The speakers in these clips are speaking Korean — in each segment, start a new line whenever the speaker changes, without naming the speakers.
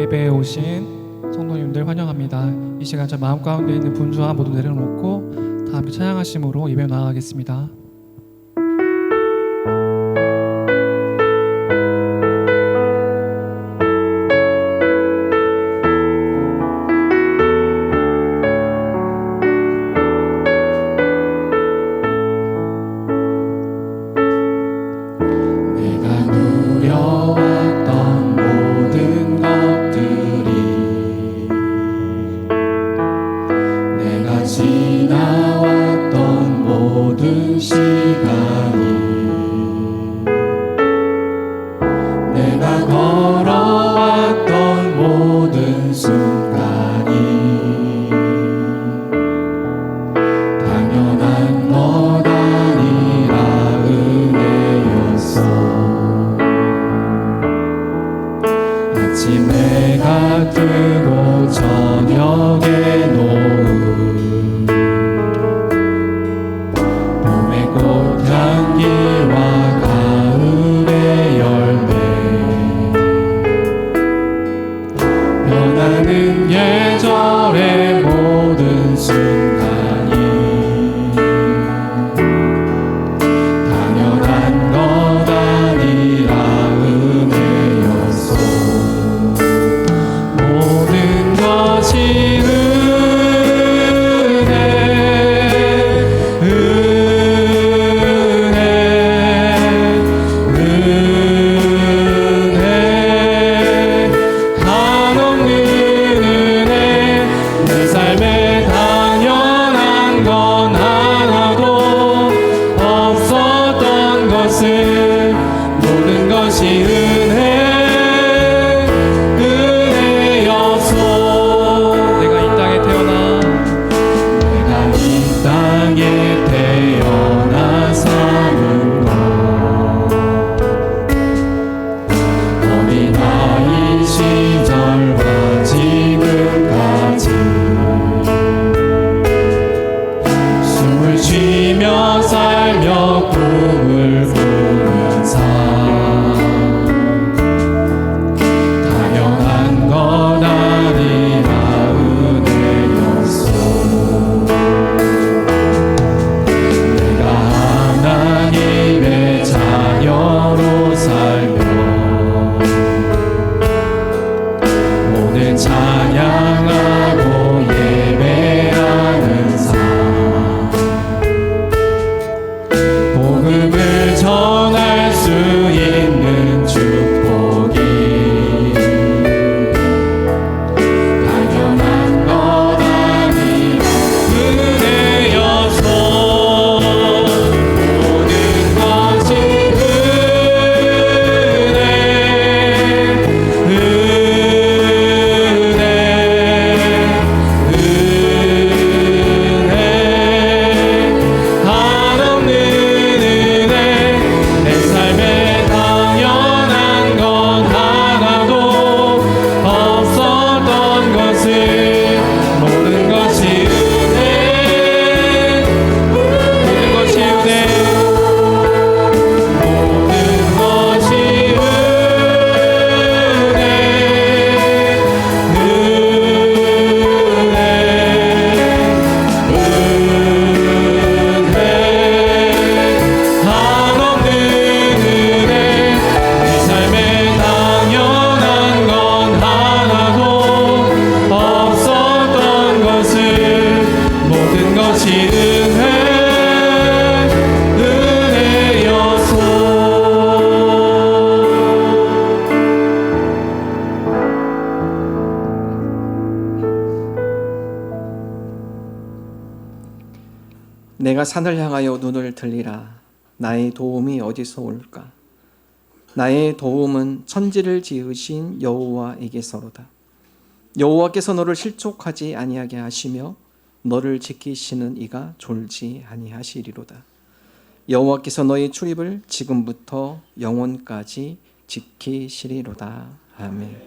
예배에 오신 성도님들 환영합니다. 이 시간 저 마음 가운데 있는 분주와 모두 내려놓고 다 함께 찬양하심으로 예배 나아가겠습니다.
지나왔던 모든 시간이 내가 걸어왔던 모든 순간이 당연한 것 아니라 은혜였어. 아침 해가 뜨고 저녁에 노을 꽃향기와 가을의 열매 변하는 계절의 모든 순간이 당연한 것 아니라 은혜였소. 모든 것이
내가 산을 향하여 눈을 들리라. 나의 도움이 어디서 올까? 나의 도움은 천지를 지으신 여호와에게서로다. 여호와께서 너를 실족하지 아니하게 하시며 너를 지키시는 이가 졸지 아니하시리로다. 여호와께서 너의 출입을 지금부터 영원까지 지키시리로다. 아멘.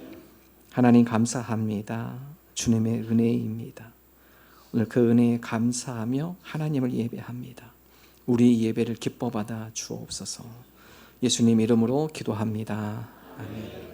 하나님 감사합니다. 주님의 은혜입니다. 오늘 그 은혜에 감사하며 하나님을 예배합니다. 우리 예배를 기뻐 받아 주옵소서. 예수님 이름으로 기도합니다. 아멘.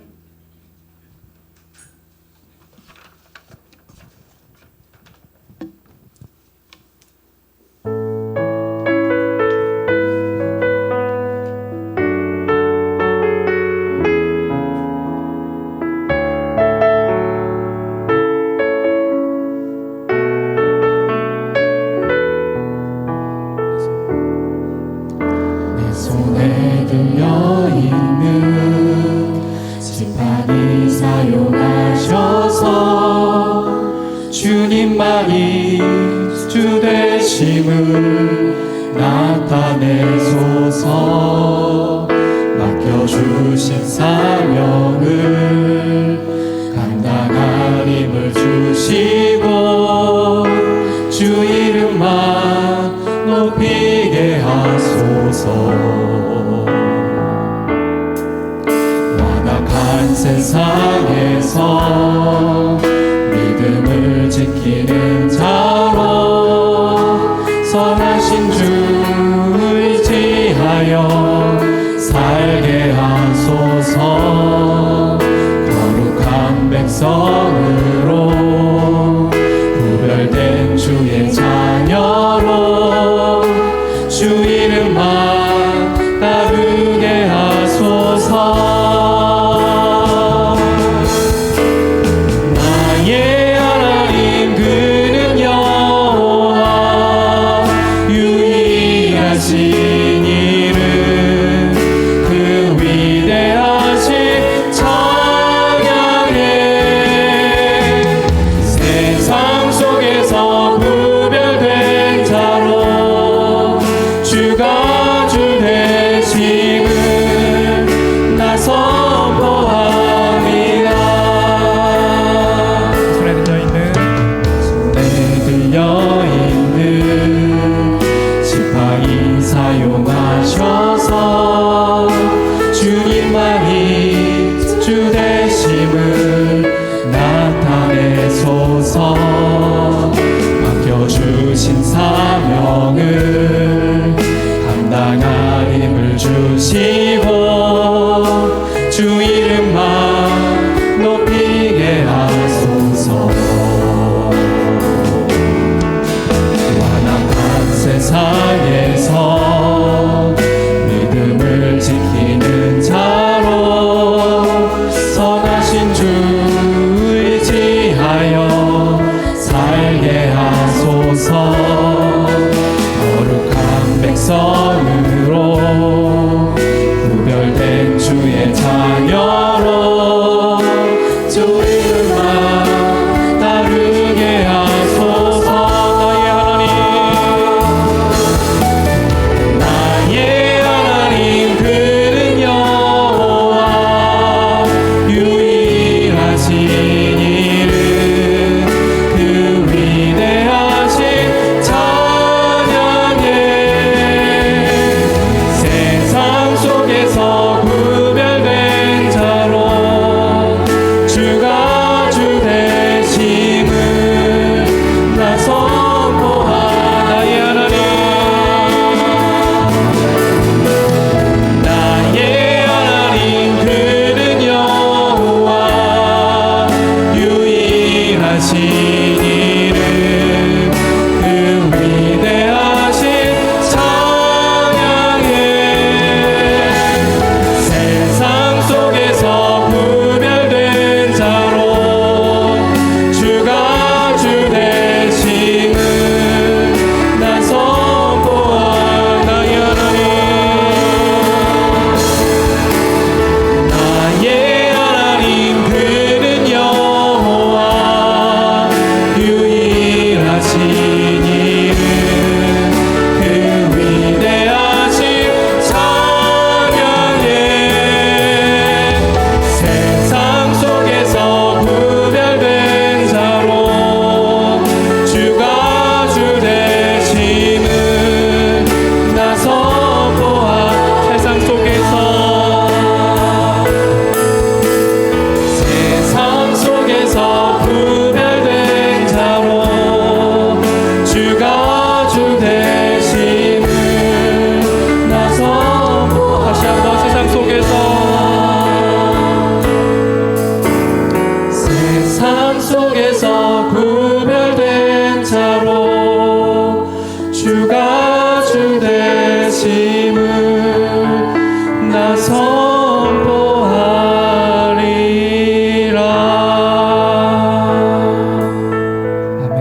나타내소서. 맡겨주신 사명을 감당할 힘을 주시고 주 이름만 높이게 하소서. 완악한 세상에서 믿음을 지키는 자로 선하신 주 의지하여 살게 하소서. 거룩한 백성으로 구별된 주의 자녀로 주 이름만 따르게 하소서. 나의 하나님 그는 여호와 유일하신 이름 그 위대하신 찬양해. 세상 속에서 구별된 자로 주가 주 되심을 나 선포합니다.
손에 들려있는
손에 들려있는 지팡이 사용하셔서 주님만이 주 되심을 나타내소서. 맡겨주신 사명을 감당할 힘을 주시고 주 이름만 높이게 하소서. 완악한 세상에서 믿음을 지키는 자로 선하신 주 의지하여 살게 하소서. 거룩한 백성으로 구별된 주의 자녀로 주 이름만 따르게 하소서. 나의 하나님 그는 여호와 유일하신 이름 그 위대하신 찬양해. 세상 속에서 구별된 자로 주가 주 되심을 나 선포하나. 나의 하나님 그는 여호와 유일하신 이름 그 위대하신 찬양해. 세상 속에서 구별된 자로 주가 주 되심을 나 선포하나. 나의 하나님 그는 여호와 유일하신 이름 그 위대하신 찬양해. 세상 속에서 구별된 자로 주가 주 되심을 나 선포하. 세상 속에서 구별된 자로 주가 주 되심을 나 선포. 다시 한번 세상 속에서 구별된 자로 주가 주 되심을 나 선포하리라.
아멘.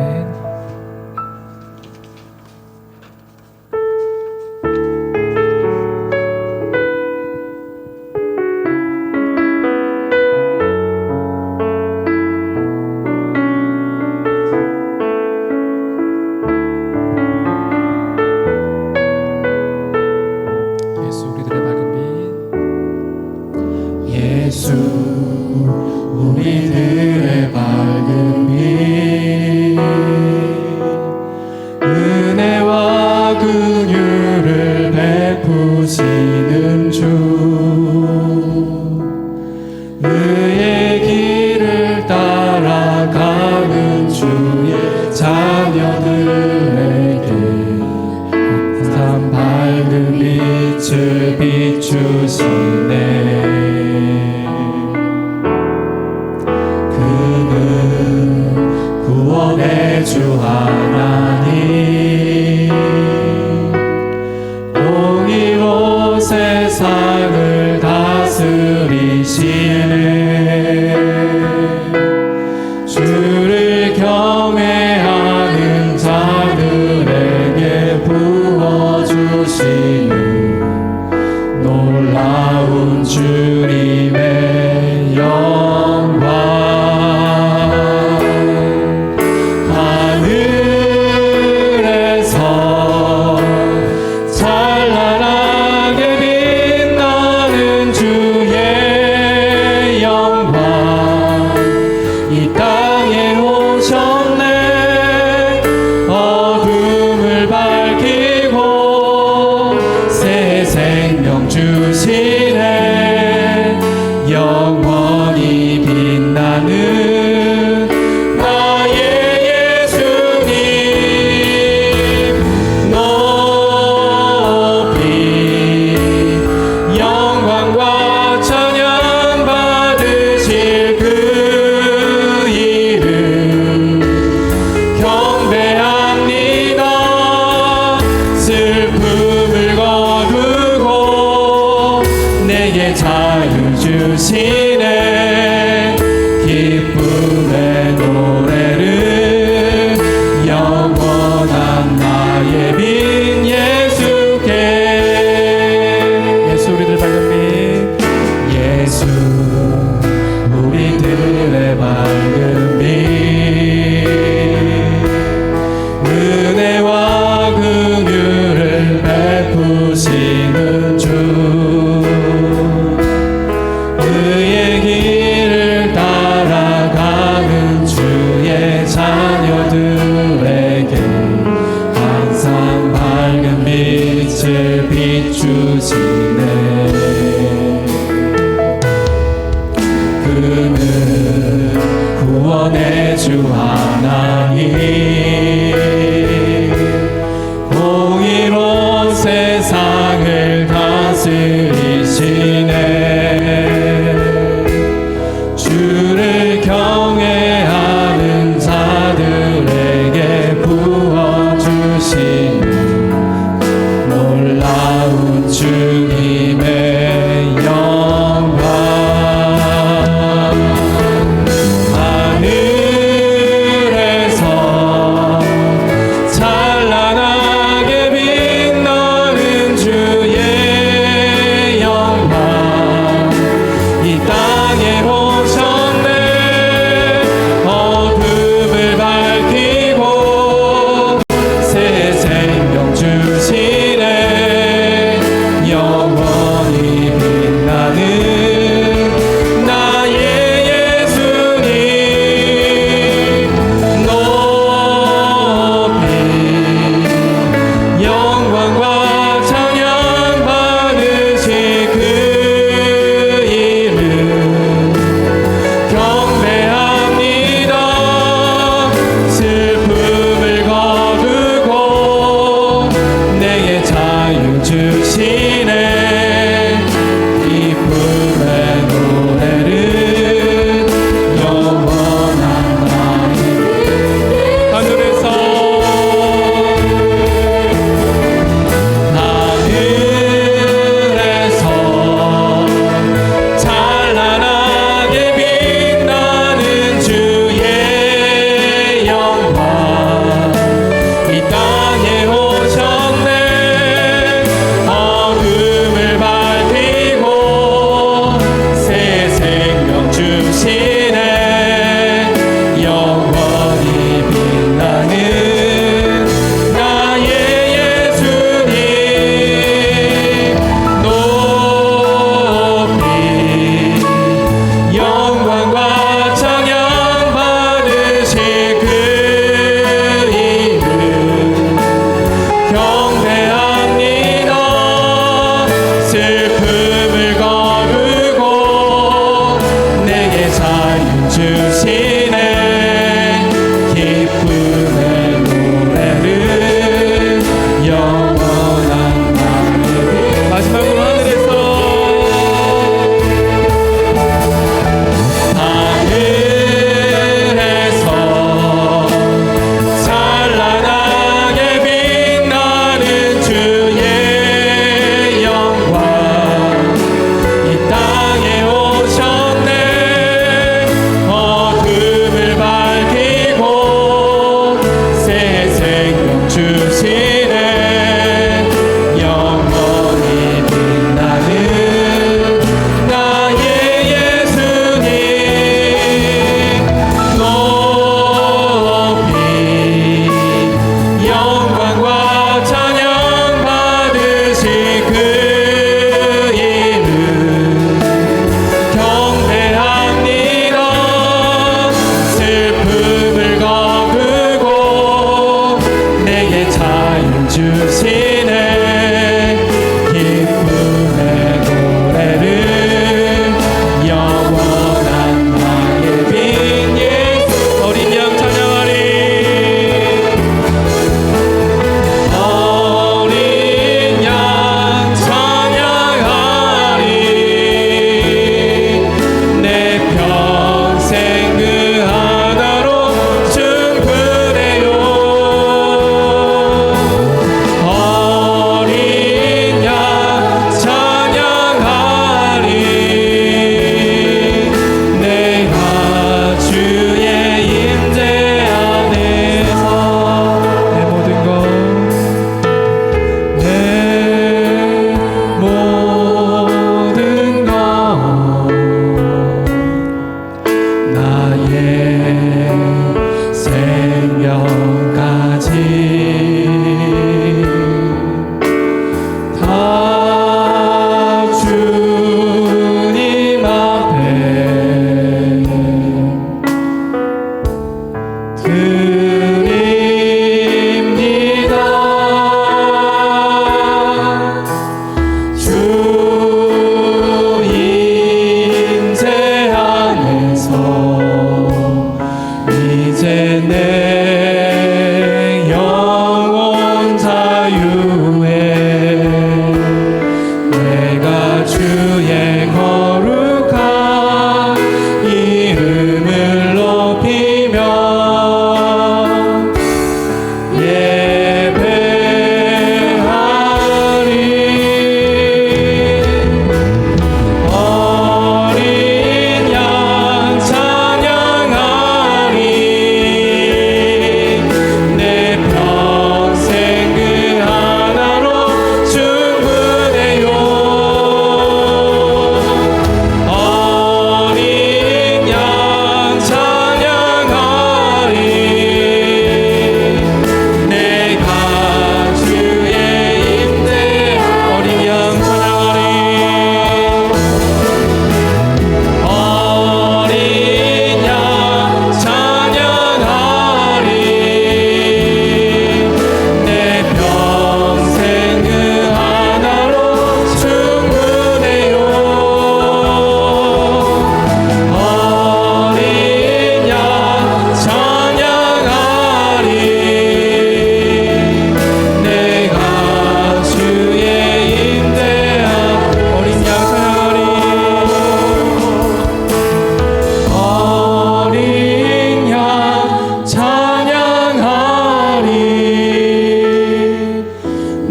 주시네. 그는 구원의 주 하나님, 공의로 세상을 다스리시네. 주를 경외하는 자들에게 부어주시는 놀라운 주님의 영광. 하늘에서 찬란하게 빛나는 주의 영광, 이 땅에 오셨네. 어둠을 밝히고 새 생명 주시네. 영원히 빛나는 나의 예수님, 높이 영광과 찬양 받으시 그 이름 경배합니다. 슬픔을 거두고 내게 자유 주시네. 기쁨의 노래를 영원한 나의 하늘에서 찬란하게 빛나는 주의 영광, 이 땅에 오셨네. 어둠을 밝히고 새 생명 주시네. 영원히 빛나는 나의 예수님, 높이 영광과 찬양 받으시 그 이름 경배합니다. 슬픔을 거두고 내게 자유 주시네. 기쁨의 노래를 영원한 나의 마지막으로 하늘에서 찬란하게 빛나는 주의 영광, 이 땅에 오셨네. 어둠을 밝히고 새 생명 주시네. 영원히 빛나는 나의 예수님, 높이 영광과 찬양 받으시 그 이름 경배합니다. 슬픔을 거두고 내게 자유 주시네. 기쁨의 노래를 영원한 나의 빈 예수. 어린 양 찬양하리. 어린 양 찬양하리. 내 평생 그 하나로 충분해요. 어린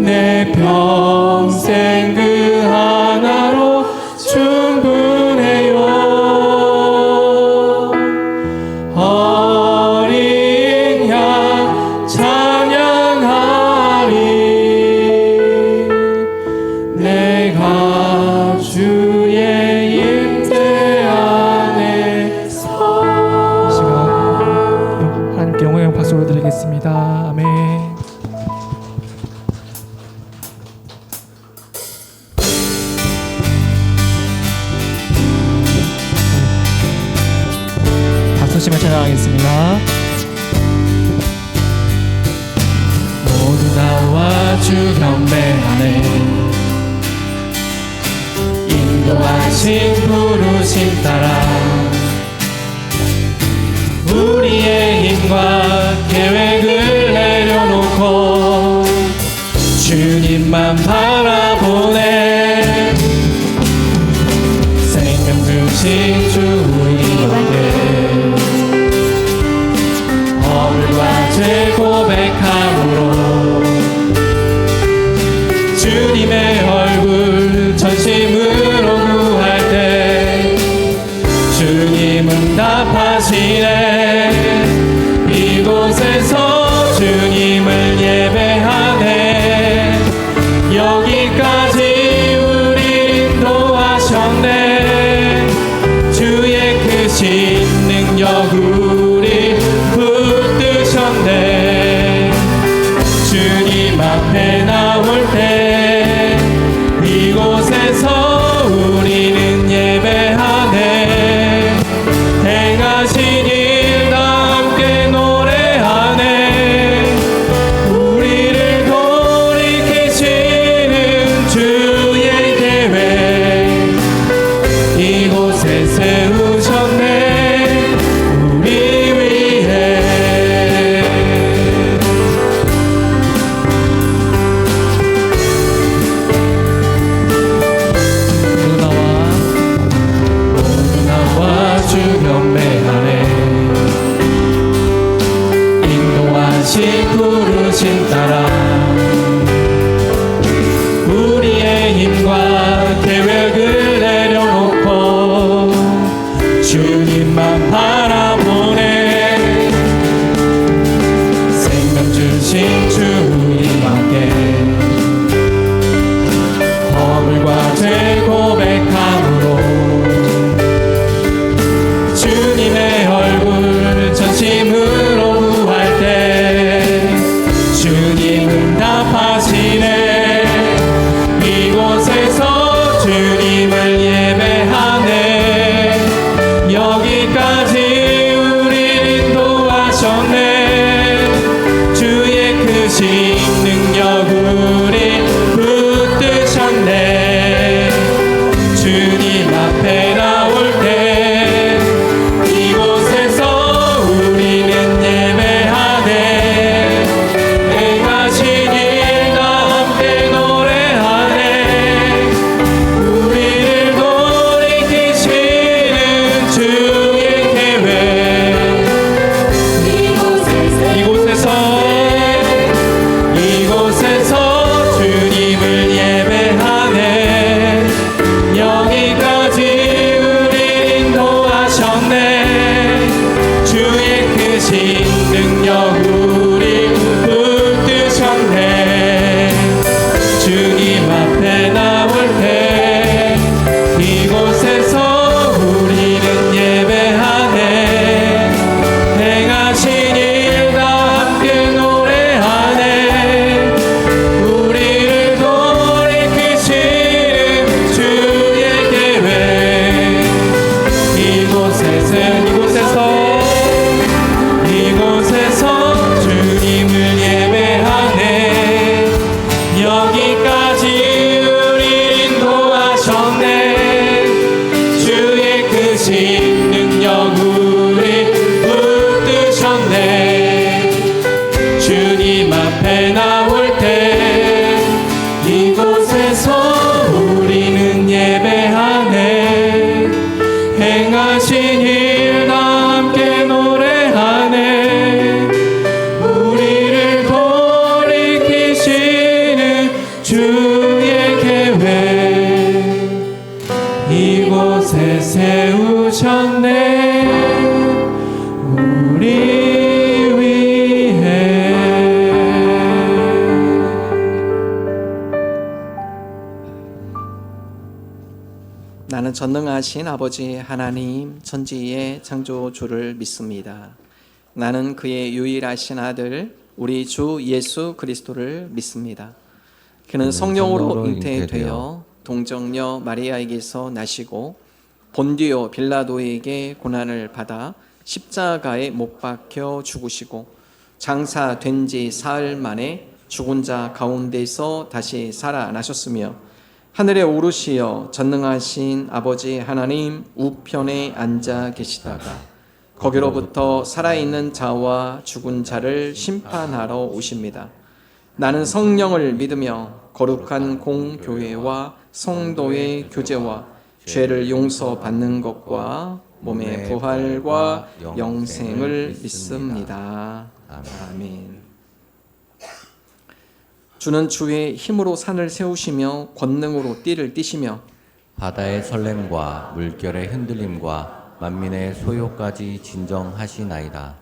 내 평생 그 하나로 충분해요. 어린 양 찬양하리. 내가 주의 임재 안에서.
이 시간 하나님께 영광의 박수를 드리겠습니다. 아멘. 박수치며 찬양하겠습니다.
모두 나와 주 경배 안에 인도하신 부르심 따라 우리의 힘과 계획을 내려놓고 주님만 바라보네. 생명 주신 주 우리에게 허물과 죄 고백함으로 주님의 얼굴 전심으로 구할 때 주님은 답하시네. 이곳에서 주님을 예배하네. 여기까지 우리 인도하셨네. 주의 크신 능력 우리 붙드셨네. 주님 앞에 나올 때 이곳에서 우리는 예배하네. 행하신 일 다 함께 노래하네. 우리를 돌이키시는 주의 계획 이곳에 세우셨네. 우리 위해. 모두 나와 주 경배하네. 인도하신 부르심 따라 우리의 힘과 계획을 내려놓고 주님만 바라보네. 생명 주신 주님께 허물과 죄 고백함으로 주님의 얼굴 전심으로 구할 때 주님은 답하시네. 이곳에서 주님을 예배하네. 여기까지 우리 인도하셨네. 주의 크신 능력 우리 붙드셨네. 주님 앞에 나올 때 이곳에서 우리는 예배하네. 행하신 일 다 함께 노래하네. 우리를 돌이키시는 주의 계획 이곳에서 주님을 예배하네. 여기까지 우리 인도하셨네. 주의 크신 능력 우리 붙드셨네. 주님 앞에 나올 때 이곳에서 우리는 예배하네. 행하신 일 다 함께 노래하네. 우리를 돌이키시는 주의 계획 이곳에서 주님을 예배하네. 여기까지 우리 인도하셨네. 주의 크신 능력 우리 붙드셨네. 주님 앞에 나올 때 이곳에서 우리는 예배하네. 행하신 일 다 함께 노래하네. 우리를 돌이키시는 세우셨네 우리 위해.
나는 전능하신 아버지 하나님 천지의 창조주를 믿습니다. 나는 그의 유일하신 아들 우리 주 예수 그리스도를 믿습니다. 그는 성령으로 잉태되어 동정녀 마리아에게서 나시고 본디오 빌라도에게 고난을 받아 십자가에 못 박혀 죽으시고 장사된 지 사흘 만에 죽은 자 가운데서 다시 살아나셨으며 하늘에 오르시어 전능하신 아버지 하나님 우편에 앉아 계시다가 거기로부터 살아있는 자와 죽은 자를 심판하러 오십니다. 나는 성령을 믿으며 거룩한 공교회와 성도의 교제와 죄를 용서받는 것과 몸의 부활과 영생을 믿습니다. 아멘. 주는 주의 힘으로 산을 세우시며 권능으로 띠를 띠시며
바다의 설렘과 물결의 흔들림과 만민의 소요까지 진정하시나이다.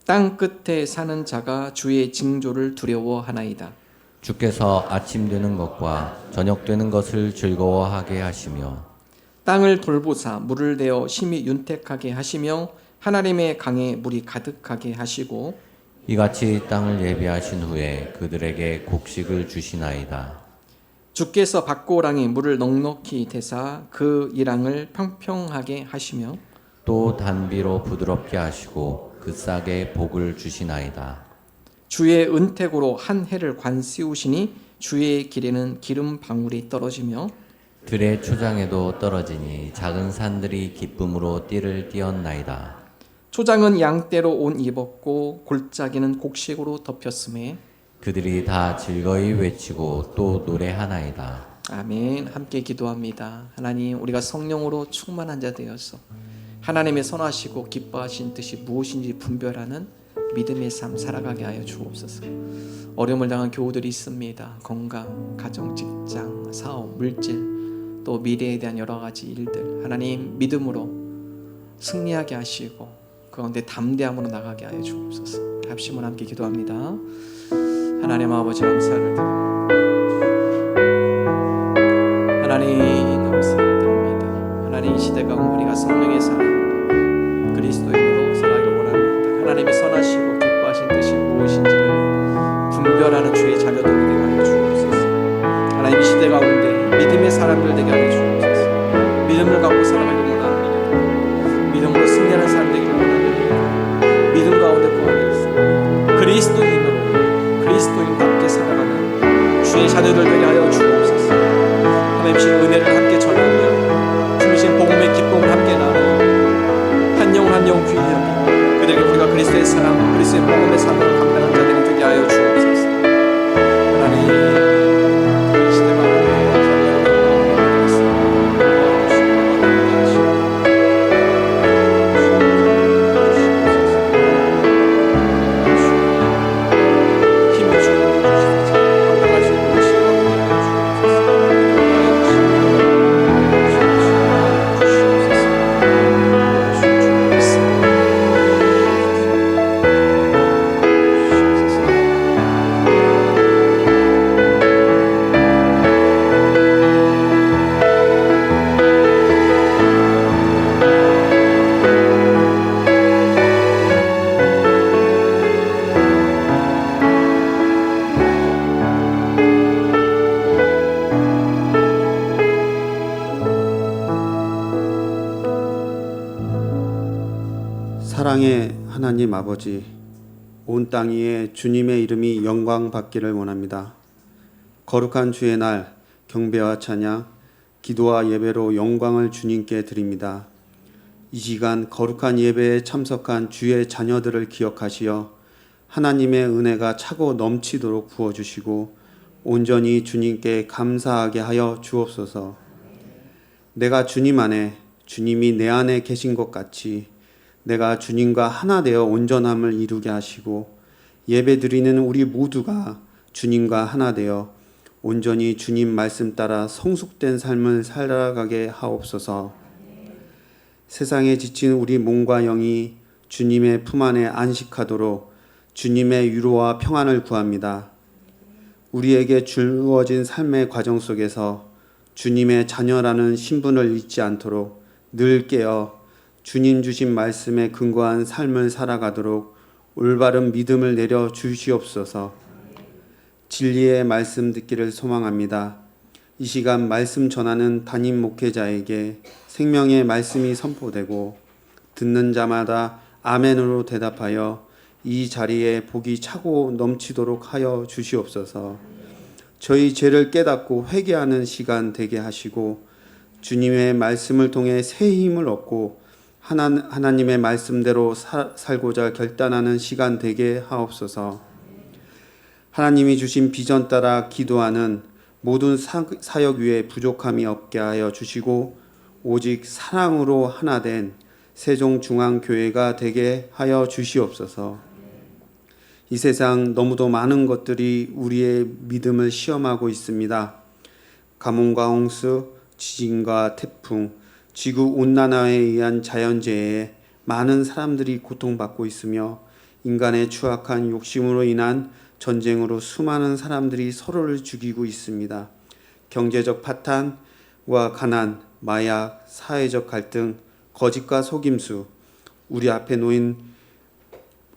땅 끝에 사는 자가 주의 징조를 두려워하나이다.
주께서 아침 되는 것과 저녁 되는 것을 즐거워하게 하시며
땅을 돌보사 물을 내어 심히 윤택하게 하시며 하나님의 강에 물이 가득하게 하시고
이같이 땅을 예비하신 후에 그들에게 곡식을 주시나이다.
주께서 밭고랑에 물을 넉넉히 대사 그 이랑을 평평하게 하시며
또 단비로 부드럽게 하시고 그 싹에 복을 주시나이다.
주의 은택으로 한 해를 관씌우시니 주의 길에는 기름 방울이 떨어지며
들의 초장에도 떨어지니 작은 산들이 기쁨으로 띠를 띄었나이다.
초장은 양떼로 옷 입었고 골짜기는 곡식으로 덮였음에
그들이 다 즐거이 외치고 또 노래하나이다.
아멘. 함께 기도합니다. 하나님, 우리가 성령으로 충만한 자 되어서 하나님의 선하시고 기뻐하신 뜻이 무엇인지 분별하는 믿음의 삶 살아가게 하여 주옵소서. 어려움을 당한 교우들이 있습니다. 건강, 가정, 직장, 사업, 물질, 또 미래에 대한 여러 가지 일들 하나님 믿음으로 승리하게 하시고 그 가운데 담대함으로 나가게 하여 주옵소서. 합심을 함께 기도합니다. 하나님 아버지 감사를 드립니다. 하나님 감사를 드립니다. 하나님 이 시대 가운데 우리가 성령의 사랑 그리스도인으로 살아가길 원합니다. 하나님의 선하시고 기뻐하신 뜻이 무엇인지를 분별하는 주의 자녀들 되게 하여 주옵소서. 하나님 이 시대 가운데 믿음의 사람들 되게 하여 주옵소서. 믿음을 갖고 살아가길 원합니다. 믿음으로 승리하는 사람 되길 원합니다. 믿음 가운데 구하겠습니다. 그리스도인답게 살아가는 주의 자녀들 되게 하여 주옵소서. 하나님 주신 은혜를 함께 전하며 주신 복음의 기쁨을 함께 나누어 한 영혼 한 영혼 귀히 여기고 그들에게 우리가 그리스도의 사랑 그리스도의 복음의 사랑을 감당한 자들이 되게 하여 주옵소서. 하나님 이 시대 가운데
사랑의 하나님 아버지, 온 땅 위에 주님의 이름이 영광 받기를 원합니다. 거룩한 주의 날 경배와 찬양, 기도와 예배로 영광을 주님께 드립니다. 이 시간 거룩한 예배에 참석한 주의 자녀들을 기억하시어 하나님의 은혜가 차고 넘치도록 부어주시고 온전히 주님께 감사하게 하여 주옵소서. 내가 주님 안에, 주님이 내 안에 계신 것 같이 내가 주님과 하나 되어 온전함을 이루게 하시고 예배드리는 우리 모두가 주님과 하나 되어 온전히 주님 말씀 따라 성숙된 삶을 살아가게 하옵소서. 세상에 지친 우리 몸과 영이 주님의 품 안에 안식하도록 주님의 위로와 평안을 구합니다. 우리에게 주어진 삶의 과정 속에서 주님의 자녀라는 신분을 잊지 않도록 늘 깨어 주님 주신 말씀에 근거한 삶을 살아가도록 올바른 믿음을 내려 주시옵소서. 진리의 말씀 듣기를 소망합니다. 이 시간 말씀 전하는 담임 목회자에게 생명의 말씀이 선포되고 듣는 자마다 아멘으로 대답하여 이 자리에 복이 차고 넘치도록 하여 주시옵소서. 저희 죄를 깨닫고 회개하는 시간 되게 하시고 주님의 말씀을 통해 새 힘을 얻고 하나님의 말씀대로 살고자 결단하는 시간 되게 하옵소서. 하나님이 주신 비전 따라 기도하는 모든 사역 위에 부족함이 없게 하여 주시고 오직 사랑으로 하나 된 세종중앙교회가 되게 하여 주시옵소서. 이 세상 너무도 많은 것들이 우리의 믿음을 시험하고 있습니다. 가뭄과 홍수, 지진과 태풍, 지구온난화에 의한 자연재해에 많은 사람들이 고통받고 있으며 인간의 추악한 욕심으로 인한 전쟁으로 수많은 사람들이 서로를 죽이고 있습니다. 경제적 파탄과 가난, 마약, 사회적 갈등, 거짓과 속임수, 우리 앞에 놓인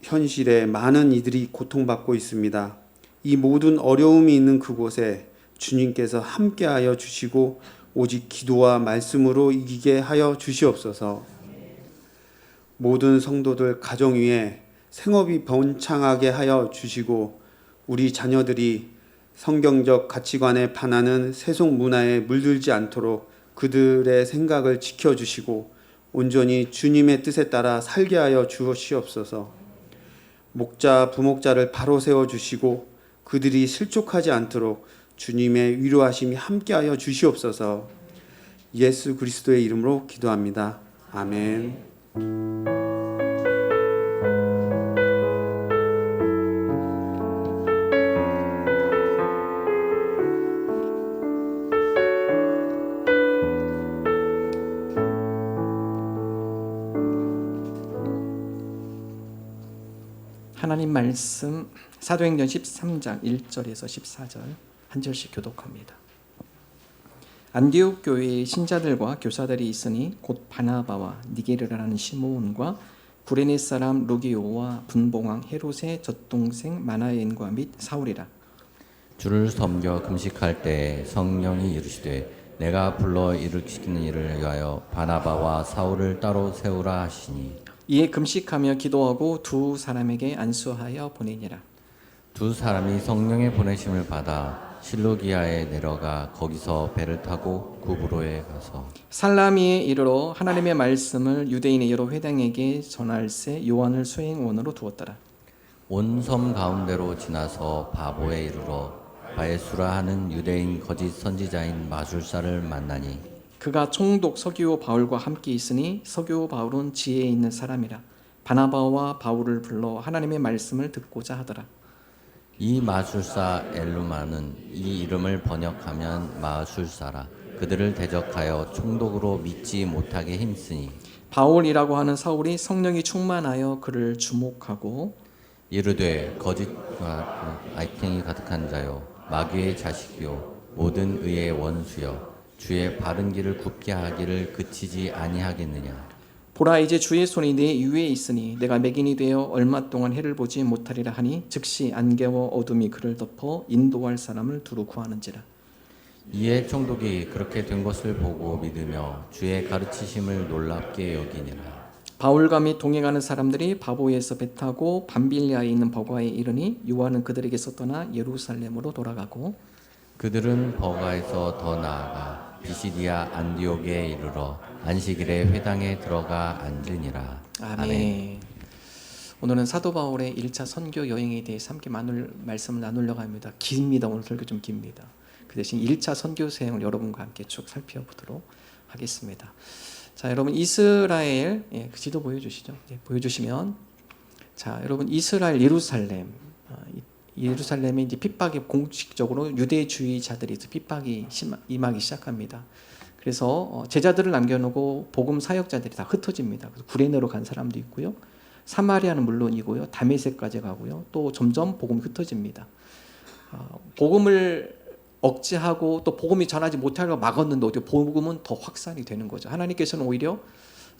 현실에 많은 이들이 고통받고 있습니다. 이 모든 어려움이 있는 그곳에 주님께서 함께하여 주시고 오직 기도와 말씀으로 이기게 하여 주시옵소서. 모든 성도들 가정 위에 생업이 번창하게 하여 주시고 우리 자녀들이 성경적 가치관에 반하는 세속 문화에 물들지 않도록 그들의 생각을 지켜주시고 온전히 주님의 뜻에 따라 살게 하여 주시옵소서. 목자, 부목자를 바로 세워주시고 그들이 실족하지 않도록 주님의 위로하심이 함께하여 주시옵소서. 예수 그리스도의 이름으로 기도합니다. 아멘.
하나님 말씀 사도행전 13장 1절에서 14절 한 절씩 교독합니다. 안디옥 교회의 신자들과 교사들이 있으니 곧 바나바와 니게르라는 시므온과 구레네 사람 루기오와 분봉왕 헤롯의 젖동생 마나엔과 및 사울이라.
주를 섬겨 금식할 때에 성령이 이르시되 내가 불러 일으키는 일을 위하여 바나바와 사울을 따로 세우라 하시니
이에 금식하며 기도하고 두 사람에게 안수하여 보내니라.
두 사람이 성령의 보내심을 받아 실루기아에 내려가 거기서 배를 타고 구브로에 가서
살라미에 이르러 하나님의 말씀을 유대인의 여러 회당에게 전할새 요한을 수행원으로 두었더라.
온 섬 가운데로 지나서 바보에 이르러 바에수라 하는 유대인 거짓 선지자인 마술사를 만나니
그가 총독 서기오 바울과 함께 있으니 서기오 바울은 지혜에 있는 사람이라. 바나바와 바울을 불러 하나님의 말씀을 듣고자 하더라.
이 마술사 엘루마는 이 이름을 번역하면 마술사라. 그들을 대적하여 총독으로 믿지 못하게 힘쓰니
바울이라고 하는 사울이 성령이 충만하여 그를 주목하고
이르되 거짓과 아이탱이 가득한 자요 마귀의 자식이요 모든 의의 원수여 주의 바른 길을 굽게 하기를 그치지 아니하겠느냐.
보라 이제 주의 손이 내 위에 있으니 내가 맹인이 되어 얼마 동안 해를 보지 못하리라 하니 즉시 안개와 어둠이 그를 덮어 인도할 사람을 두루 구하는지라.
이에 총독이 그렇게 된 것을 보고 믿으며 주의 가르치심을 놀랍게 여기니라.
바울과 및 동행하는 사람들이 바보에서 배 타고 밤빌리아에 있는 버가에 이르니 요한은 그들에게서 떠나 예루살렘으로 돌아가고
그들은 버가에서 더 나아가 비시디아 안디옥에 이르러 안식일에 회당에 들어가 앉으니라.
아멘. 오늘은 사도 바울의 1차 선교 여행에 대해서 함께 말씀을 나누려고 합니다. 깁니다. 오늘 설교 좀 깁니다. 그 대신 1차 선교 여행을 여러분과 함께 쭉 살펴보도록 하겠습니다. 자, 여러분 이스라엘 그 지도 보여주시죠. 보여주시면 자, 여러분 이스라엘 예루살렘에 이제 핍박이 공식적으로 유대주의자들이 핍박이 임하기 시작합니다. 그래서 제자들을 남겨놓고 복음 사역자들이 다 흩어집니다. 그래서 구레네로 간 사람도 있고요. 사마리아는 물론이고요. 다메섹까지 가고요. 또 점점 복음이 흩어집니다. 복음을 억제하고 또 복음이 전하지 못하려고 막았는데 어떻게 복음은 더 확산이 되는 거죠. 하나님께서는 오히려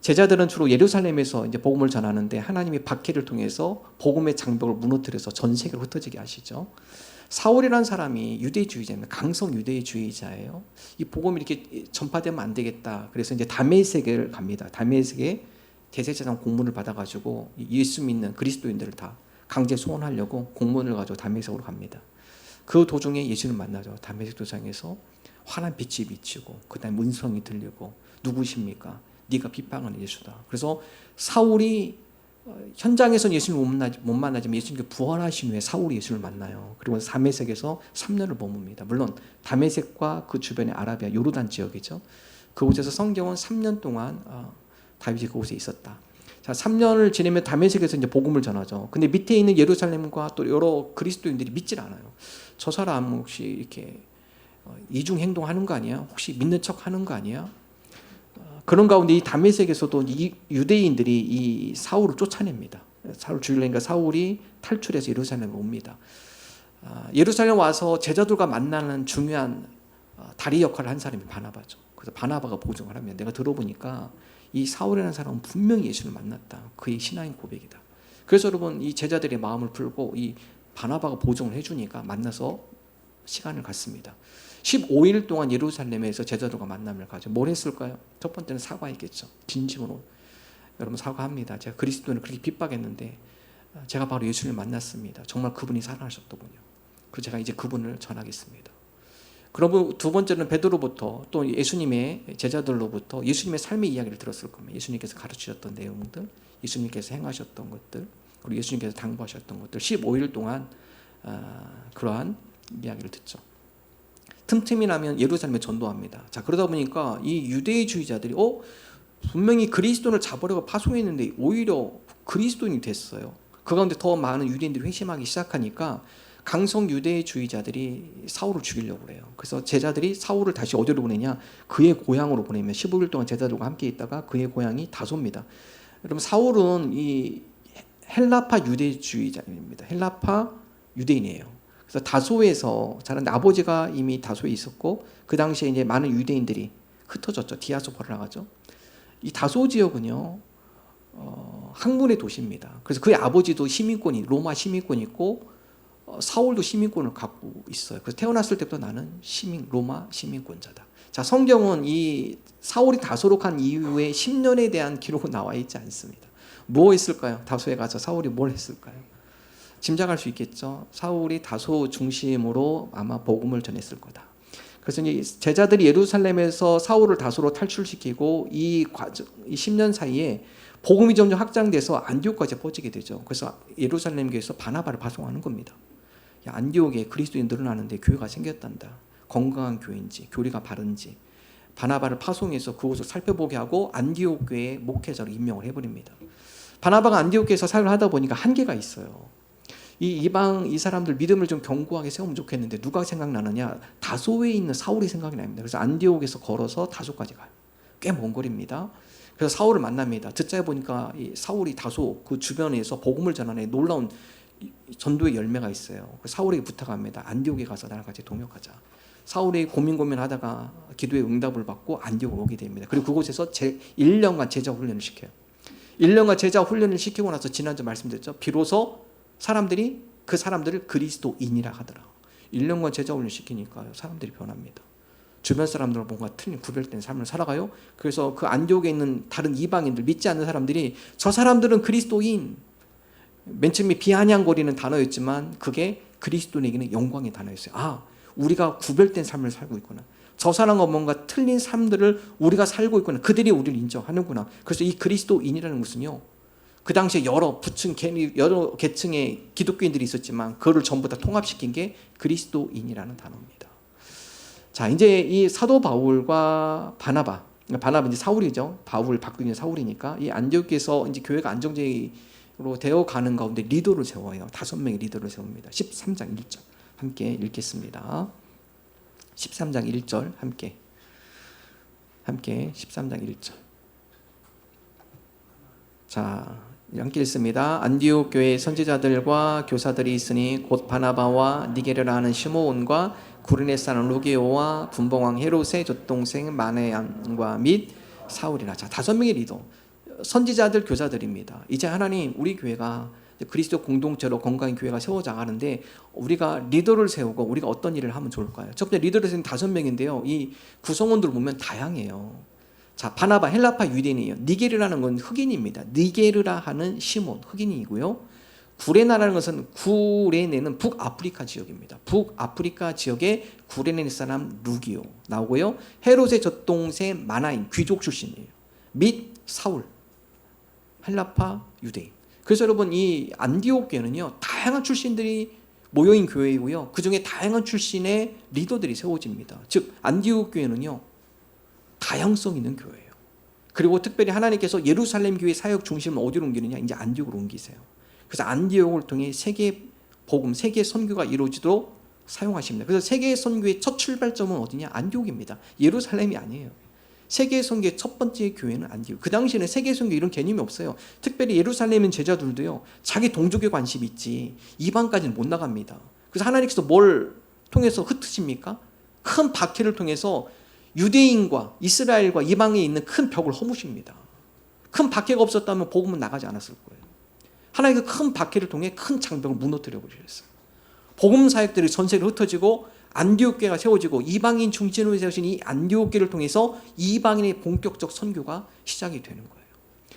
제자들은 주로 예루살렘에서 이제 복음을 전하는데 하나님이 박해를 통해서 복음의 장벽을 무너뜨려서 전 세계로 흩어지게 하시죠. 사울이라는 사람이 유대주의자입니다. 강성 유대주의자예요. 이 복음이 이렇게 전파되면 안 되겠다. 그래서 이제 다메섹을 갑니다. 다메섹에 대제사장 공문을 받아가지고 예수 믿는 그리스도인들을 다 강제 소환하려고 공문을 가지고 다메섹으로 갑니다. 그 도중에 예수를 만나죠. 다메섹 도상에서 환한 빛이 비치고 그다음에 음성이 들리고 누구십니까? 네가 비방하는 예수다. 그래서 사울이 현장에서는 예수님을 못 만나지만 예수님께 부활하신 후에 사울이 예수를 만나요. 그리고 다메섹에서 3년을 머뭅니다. 물론 다메섹과 그 주변의 아라비아 요르단 지역이죠. 그곳에서 성경은 3년 동안 다윗이 그곳에 있었다. 자, 3년을 지내면 다메섹에서 이제 복음을 전하죠. 근데 밑에 있는 예루살렘과 또 여러 그리스도인들이 믿질 않아요. 저 사람 혹시 이렇게 이중 행동하는 거 아니야? 혹시 믿는 척 하는 거 아니야? 그런 가운데 이 다메섹에서도 이 유대인들이 이 사울을 쫓아냅니다. 사울 죽이려니까 사울이 탈출해서 예루살렘에 옵니다. 예루살렘 와서 제자들과 만나는 중요한 다리 역할을 한 사람이 바나바죠. 그래서 바나바가 보증을 하면 내가 들어보니까 이 사울이라는 사람은 분명히 예수를 만났다. 그의 신앙인 고백이다. 그래서 여러분 이 제자들의 마음을 풀고 이 바나바가 보증을 해주니까 만나서 시간을 갖습니다. 15일 동안 예루살렘에서 제자들과 만남을 가져. 뭘 했을까요? 첫 번째는 사과했겠죠. 진심으로 여러분 사과합니다. 제가 그리스도를 그렇게 핍박했는데 제가 바로 예수를 만났습니다. 정말 그분이 살아나셨더군요. 그래서 제가 이제 그분을 전하겠습니다. 그러고 두 번째는 베드로부터 또 예수님의 제자들로부터 예수님의 삶의 이야기를 들었을 겁니다. 예수님께서 가르치셨던 내용들, 예수님께서 행하셨던 것들, 그리고 예수님께서 당부하셨던 것들 15일 동안 그러한 이야기를 듣죠. 틈틈이 나면 예루살렘에 전도합니다. 자, 그러다 보니까 이 유대주의자들이 분명히 그리스도인을 잡으려고 파송했는데 오히려 그리스도인이 됐어요. 그 가운데 더 많은 유대인들이 회심하기 시작하니까 강성 유대주의자들이 사울을 죽이려고 그래요. 그래서 제자들이 사울을 다시 어디로 보내냐? 그의 고향으로 보내면 15일 동안 제자들과 함께 있다가 그의 고향이 다소입니다. 여러분 사울은 이 헬라파 유대주의자입니다. 헬라파 유대인이에요. 그래서 다소에서 자랐는데 아버지가 이미 다소에 있었고 그 당시에 이제 많은 유대인들이 흩어졌죠. 디아스포라를 나가죠. 이 다소 지역은요 학문의 도시입니다. 그래서 그의 아버지도 시민권이 로마 시민권이 있고 사울도 시민권을 갖고 있어요. 그래서 태어났을 때부터 나는 로마 시민권자다. 자, 성경은 이 사울이 다소로 간 이후에 10년에 대한 기록은 나와 있지 않습니다. 뭐 했을까요? 다소에 가서 사울이 뭘 했을까요? 짐작할 수 있겠죠. 사울이 다소 중심으로 아마 복음을 전했을 거다. 그래서 이제 제자들이 예루살렘에서 사울을 다소로 탈출시키고 이 10년 사이에 복음이 점점 확장돼서 안디옥까지 퍼지게 되죠. 그래서 예루살렘 교회에서 바나바를 파송하는 겁니다. 야, 안디옥에 그리스도인이 늘어나는데 교회가 생겼단다. 건강한 교회인지 교리가 바른지 바나바를 파송해서 그곳을 살펴보게 하고 안디옥 교회의 목회자로 임명을 해버립니다. 바나바가 안디옥 교회에서 사역을 하다 보니까 한계가 있어요. 이 사람들 믿음을 좀 견고하게 세우면 좋겠는데 누가 생각나느냐? 다소에 있는 사울이 생각이 납니다. 그래서 안디옥에서 걸어서 다소까지 가요. 꽤 먼 거리입니다. 그래서 사울을 만납니다. 듣자 보니까 이 사울이 다소 그 주변에서 복음을 전하는 놀라운 전도의 열매가 있어요. 사울에게 부탁합니다. 안디옥에 가서 나랑 같이 동역하자. 사울이 고민하다가 기도의 응답을 받고 안디옥으로 오게 됩니다. 그리고 그곳에서 1년간 제자 훈련을 시켜요. 1년간 제자 훈련을 시키고 나서 지난주 말씀드렸죠. 비로소 그 사람들을 그리스도인이라 하더라. 1년간 제자 훈련 시키니까 사람들이 변합니다. 주변 사람들과 뭔가 틀린 구별된 삶을 살아가요. 그래서 그 안디옥에 있는 다른 이방인들 믿지 않는 사람들이 저 사람들은 그리스도인, 맨 처음에 비아냥거리는 단어였지만 그게 그리스도인에게는 영광의 단어였어요. 우리가 구별된 삶을 살고 있구나. 저 사람과 뭔가 틀린 삶들을 우리가 살고 있구나. 그들이 우리를 인정하는구나. 그래서 이 그리스도인이라는 것은요, 그 당시에 여러 계층의 기독교인들이 있었지만 그거를 전부 다 통합시킨 게 그리스도인이라는 단어입니다. 자, 이제 이 사도 바울과 바나바 이제 사울이죠. 바꾸는 사울이니까 이 안디옥에서 이제 교회가 안정적으로 되어 가는 가운데 리더를 세워요. 5명의 리더를 세웁니다. 13장 1절 함께 읽겠습니다. 13장 1절 함께. 함께 13장 1절. 자, 함께 읽습니다. 안디옥 교회에 선지자들과 교사들이 있으니 곧 바나바와 니게르라 하는 시므온과 구레네 사람 루게오와 분봉왕 헤롯의 젖동생 마네안과 및 사울이라. 자, 5명의 리더, 선지자들, 교사들입니다. 이제 하나님, 우리 교회가 그리스도 공동체로 건강한 교회가 세워져 가는데 우리가 리더를 세우고 우리가 어떤 일을 하면 좋을까요? 첫 번째, 리더를 세운 5명인데요. 이 구성원들을 보면 다양해요. 자, 바나바 헬라파 유대인이에요. 니게르라는 건 흑인입니다. 니게르라 하는 시몬 흑인이고요. 구레나라는 것은, 구레네는 북아프리카 지역입니다. 북아프리카 지역의 구레네 사람 루기오 나오고요. 헤롯의 젖동생 마나인 귀족 출신이에요. 및 사울 헬라파 유대인. 그래서 여러분, 이 안디옥 교회는요, 다양한 출신들이 모여인 교회이고요. 그 중에 다양한 출신의 리더들이 세워집니다. 즉 안디옥 교회는요, 다양성 있는 교회예요. 그리고 특별히 하나님께서 예루살렘 교회 사역 중심을 어디로 옮기느냐? 이제 안디옥으로 옮기세요. 그래서 안디옥을 통해 세계 복음, 세계 선교가 이루어지도록 사용하십니다. 그래서 세계 선교의 첫 출발점은 어디냐? 안디옥입니다. 예루살렘이 아니에요. 세계 선교의 첫 번째 교회는 안디옥. 그 당시에는 세계 선교 이런 개념이 없어요. 특별히 예루살렘인 제자들도요, 자기 동족에 관심이 있지 이방까지는 못 나갑니다. 그래서 하나님께서 뭘 통해서 흩으십니까? 큰 박해를 통해서 유대인과 이스라엘과 이방에 있는 큰 벽을 허무십니다. 큰 박해가 없었다면 복음은 나가지 않았을 거예요. 하나님의 큰 박해를 통해 큰 장벽을 무너뜨려 버리셨어요. 복음 사역들이 전세로 흩어지고 안디옥 교회가 세워지고 이방인 중심으로 세우신 이 안디옥 교회를 통해서 이방인의 본격적 선교가 시작이 되는 거예요.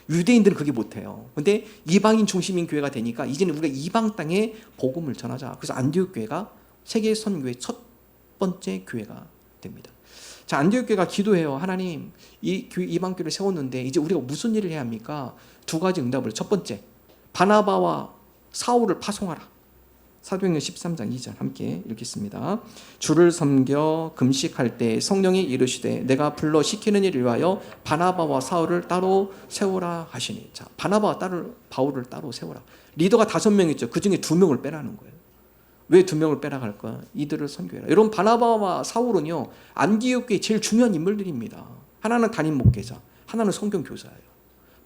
유대인들은 그게 못해요. 근데 이방인 중심인 교회가 되니까 이제는 우리가 이방 땅에 복음을 전하자. 그래서 안디옥 교회가 세계 선교의 첫 번째 교회가 됩니다. 자, 안디옥 교회가 기도해요. 하나님, 이 이방 교회를 세웠는데 이제 우리가 무슨 일을 해야 합니까? 2가지 응답을 해요. 첫 번째, 바나바와 사울을 파송하라. 사도행전 13장 2절 함께 읽겠습니다. 주를 섬겨 금식할 때 성령이 이르시되 내가 불러 시키는 일을 위하여 바나바와 사울을 따로 세우라 하시니. 자, 바나바와 바울을 따로 세우라. 리더가 5명 있죠. 그 중에 2명을 빼라는 거예요. 왜 2명을 빼라 할까? 이들을 선교해라. 여러분, 바나바와 사울은요, 안디옥 교회의 제일 중요한 인물들입니다. 하나는 담임 목회자, 하나는 성경 교사예요.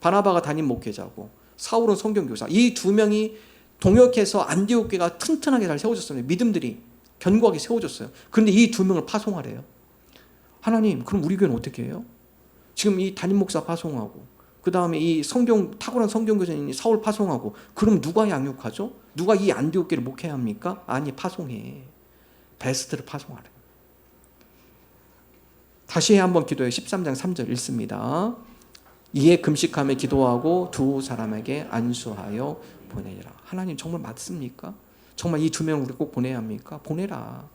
바나바가 담임 목회자고 사울은 성경 교사. 이 2명이 동역해서 안디옥 교회가 튼튼하게 잘 세워졌습니다. 믿음들이 견고하게 세워졌어요. 그런데 이 2명을 파송하래요. 하나님, 그럼 우리 교회는 어떻게 해요? 지금 이 담임 목사 파송하고 그 다음에 이 탁월한 성경 교사인 사울 파송하고, 그럼 누가 양육하죠? 누가 이 안디옥 교회를 목회해야 합니까? 아니, 파송해. 베스트를 파송하래. 다시 한번 기도해요. 13장 3절 읽습니다. 이에 금식하며 기도하고 2 사람에게 안수하여 보내라. 하나님, 정말 맞습니까? 정말 이 2명을 우리 꼭 보내야 합니까? 보내라.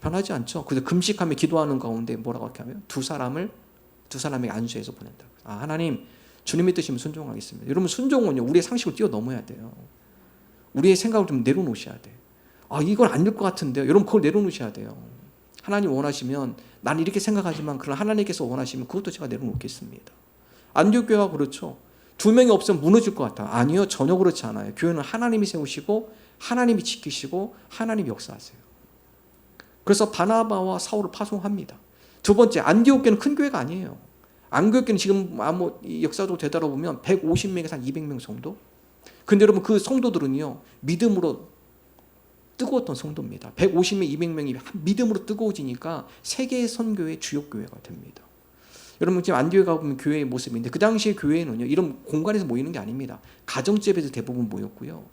변하지 않죠. 그래서 금식하며 기도하는 가운데 뭐라고 이렇게 하면 2 사람에게 안수해서 보낸다. 아, 하나님, 주님의 뜻이면 순종하겠습니다. 여러분, 순종은요, 우리의 상식을 뛰어넘어야 돼요. 우리의 생각을 좀 내려놓으셔야 돼. 아, 이건 아닐 것 같은데요. 여러분, 그걸 내려놓으셔야 돼요. 하나님 원하시면, 나는 이렇게 생각하지만 그러나 하나님께서 원하시면 그것도 제가 내려놓겠습니다. 안디옥 교회가 그렇죠. 2명이 없으면 무너질 것 같아. 아니요, 전혀 그렇지 않아요. 교회는 하나님이 세우시고 하나님이 지키시고 하나님이 역사하세요. 그래서 바나바와 사울을 파송합니다. 2 번째, 안디옥 교회는 큰 교회가 아니에요. 안디옥 교회는 지금 역사적으로 되돌아보면 150명에서 한 200명 정도. 근데 여러분, 그 성도들은요, 믿음으로 뜨거웠던 성도입니다. 150명, 200명이 믿음으로 뜨거워지니까 세계 선교의 주요 교회가 됩니다. 여러분, 지금 안디옥에 가보면 교회의 모습인데, 그 당시에 교회는요, 이런 공간에서 모이는 게 아닙니다. 가정집에서 대부분 모였고요.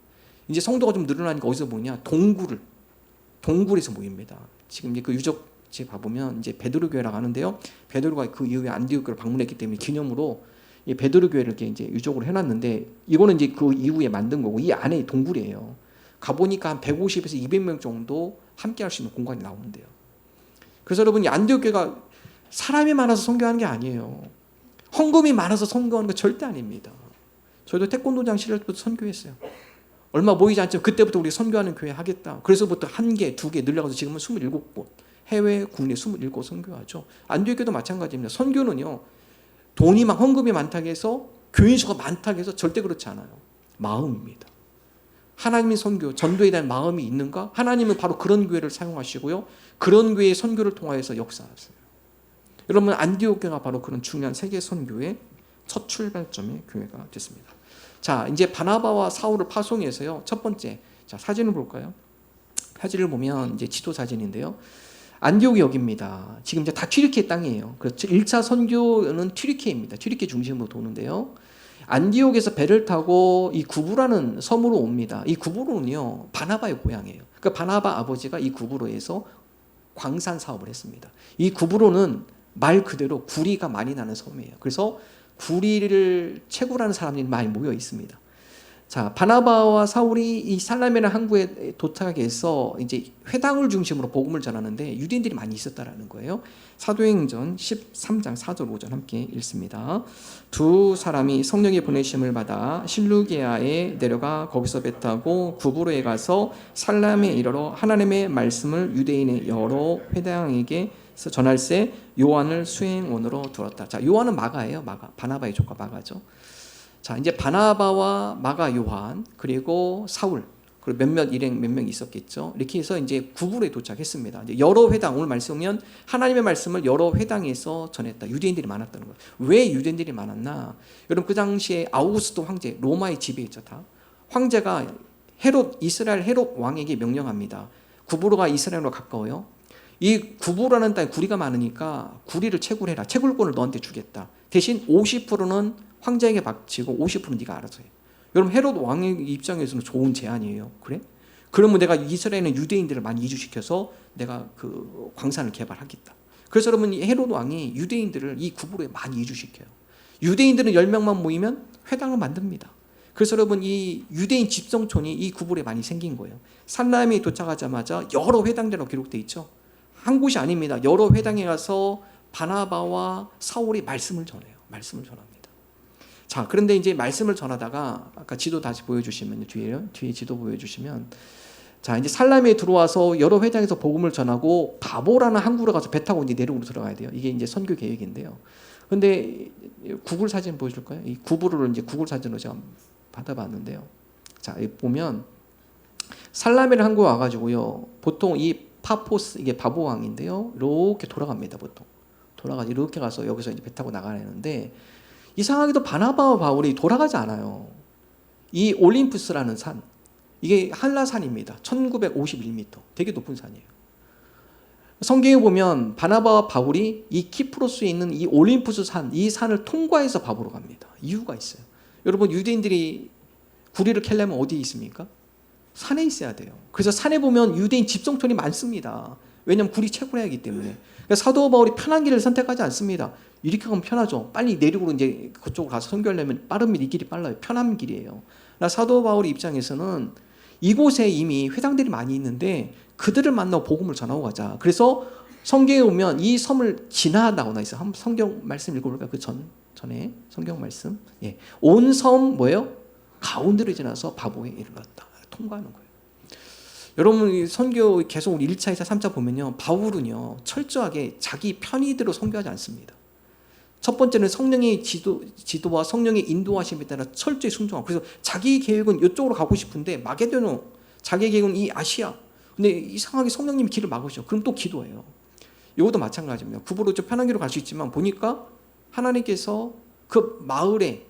이제 성도가 좀 늘어나니까 어디서 모이냐? 동굴에서 모입니다. 지금 이제 그 유적지 가보면 이제 베드로 교회라고 하는데요. 베드로가 그 이후에 안디옥 교회를 방문했기 때문에 기념으로 이 베드로 교회를 이렇게 이제 유적으로 해놨는데, 이거는 이제 그 이후에 만든 거고, 이 안에 동굴이에요. 가보니까 한 150에서 200명 정도 함께 할 수 있는 공간이 나오는데요. 그래서 여러분, 이 안디옥 교회가 사람이 많아서 선교하는 게 아니에요. 헌금이 많아서 선교하는 거 절대 아닙니다. 저희도 태권도장 실을 때부터 선교했어요. 얼마 모이지 않지만 그때부터 우리 선교하는 교회 하겠다. 그래서부터 1개, 2개 늘려가서 지금은 27곳, 해외, 국내 27곳 선교하죠. 안디옥 교회도 마찬가지입니다. 선교는요, 돈이 헌금이 많다고 해서, 교인 수가 많다고 해서 절대 그렇지 않아요. 마음입니다. 하나님의 선교, 전도에 대한 마음이 있는가? 하나님은 바로 그런 교회를 사용하시고요, 그런 교회의 선교를 통하여서 역사하세요. 여러분 안디옥 교회가 바로 그런 중요한 세계 선교의 첫 출발점의 교회가 됐습니다. 자, 이제 바나바와 사울을 파송해서요. 첫 번째, 자 사진을 볼까요? 사진을 보면 이제 지도 사진인데요. 안디옥이 여기입니다. 지금 이제 다 튀르키예 땅이에요. 그렇죠. 1차 선교는 튀르키예입니다. 튀르키예 중심으로 도는데요. 안디옥에서 배를 타고 이 구브라는 섬으로 옵니다. 이 구브로는요 바나바의 고향이에요. 그러니까 바나바 아버지가 이 구브로에서 광산 사업을 했습니다. 이 구브로는 말 그대로 구리가 많이 나는 섬이에요. 그래서 구리를 채굴하는 사람들이 많이 모여 있습니다. 자, 바나바와 사울이 이 살라멜의 항구에 도착해서 이제 회당을 중심으로 복음을 전하는데 유대인들이 많이 있었다라는 거예요. 사도행전 13장 4절 5절 함께 읽습니다. 두 사람이 성령의 보내심을 받아 실루게아에 내려가 거기서 배 타고 구브로에 가서 살람에 이르러 하나님의 말씀을 유대인의 여러 회당에게 전할세 요한을 수행원으로 두었다. 자, 요한은 마가예요. 마가. 바나바의 조카 마가죠. 자, 이제 바나바와 마가 요한 그리고 사울 그리고 몇몇 일행 몇 명 있었겠죠. 이렇게 해서 이제 구브로에 도착했습니다. 이제 여러 회당 오늘 말씀은 하나님의 말씀을 여러 회당에서 전했다. 유대인들이 많았다는 거예요. 왜 유대인들이 많았나? 여러분 그 당시에 아우구스도 황제 로마의 지배했죠. 다 황제가 이스라엘 헤롯 왕에게 명령합니다. 구브로가 이스라엘로 가까워요. 이 구브로라는 땅에 구리가 많으니까 구리를 채굴해라. 채굴권을 너한테 주겠다. 대신 50%는 황제에게 바치고 50%는 네가 알아서 해. 여러분 헤롯 왕의 입장에서는 좋은 제안이에요. 그래? 그러면 내가 이스라엘의 유대인들을 많이 이주시켜서 내가 그 광산을 개발하겠다. 그래서 여러분 헤롯 왕이 유대인들을 이 구브로에 많이 이주시켜요. 유대인들은 10명만 모이면 회당을 만듭니다. 그래서 여러분 이 유대인 집성촌이 이 구브로에 많이 생긴 거예요. 살람에 도착하자마자 여러 회당대로 기록되어 있죠. 한 곳이 아닙니다. 여러 회당에 가서 바나바와 사울이 말씀을 전해요. 말씀을 전합니다. 자, 그런데 이제 말씀을 전하다가 아까 지도 다시 보여주시면 뒤에 지도 보여주시면 자 이제 살람에 들어와서 여러 회당에서 복음을 전하고 바보라는 항구로 가서 배 타고 이제 내륙으로 들어가야 돼요. 이게 이제 선교 계획인데요. 근데 구글 사진 보여줄까요? 이 구브로를 이제 구글 사진으로 제가 받아봤는데요. 자, 여기 보면 살라멜 항구에 와가지고요. 보통 이 파포스 이게 바보 왕인데요. 이렇게 돌아갑니다. 보통 돌아가서 이렇게 가서 여기서 이제 배 타고 나가는데. 이상하게도 바나바와 바울이 돌아가지 않아요. 이 올림푸스라는 산, 이게 한라산입니다. 1951m, 되게 높은 산이에요. 성경에 보면 바나바와 바울이 이 키프로스에 있는 이 올림푸스 산, 이 산을 통과해서 바보로 갑니다. 이유가 있어요. 여러분 유대인들이 구리를 캐려면 어디에 있습니까? 산에 있어야 돼요. 그래서 산에 보면 유대인 집성촌이 많습니다. 왜냐하면 구리 채굴해야 하기 때문에. 그러니까 사도 바울이 편한 길을 선택하지 않습니다. 이렇게 가면 편하죠. 빨리 내륙으로 이제 그쪽으로 가서 선교하려면 빠릅니다. 이 길이 빨라요. 편한 길이에요. 사도 바울의 입장에서는 이곳에 이미 회당들이 많이 있는데 그들을 만나고 복음을 전하고 가자. 그래서 성경에 보면 이 섬을 지나다고 나 있어요. 한번 성경 말씀 읽어볼까요? 그 전에 성경 말씀. 예. 온 섬 뭐예요? 가운데로 지나서 바보에 이르렀다. 통과하는 거예요. 여러분 선교 계속 우리 1차, 2차, 3차 보면요. 바울은요. 철저하게 자기 편의대로 선교하지 않습니다. 첫 번째는 성령의 지도와 성령의 인도하심에 따라 철저히 순종하고 그래서 자기 계획은 이쪽으로 가고 싶은데 마게도노 자기 계획은 이 아시아 근데 이상하게 성령님이 길을 막으셔. 그럼 또 기도해요. 이것도 마찬가지입니다. 구브로 좀 편한 길로 갈 수 있지만 보니까 하나님께서 그 마을에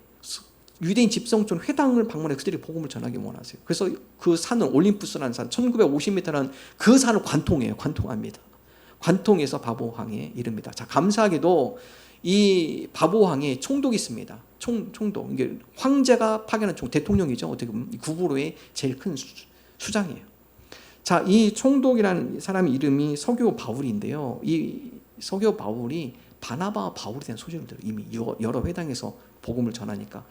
유대인 집성촌 회당을 방문해 그들이 복음을 전하기 원하세요. 그래서 그 산은 올림푸스라는 산 1950m라는 그 산을 관통합니다. 관통해서 바보항에 이릅니다. 자, 감사하게도 이 바보항에 총독이 있습니다. 총독. 이게 황제가 파견한 대통령이죠. 어떻게 보면 구브로의 제일 큰 수장이에요. 자, 이 총독이라는 사람의 이름이 서교 바울인데요. 이 서교 바울이 바나바와 바울에 대한 소식을 들어요. 이미 여러 회당에서 복음을 전하니까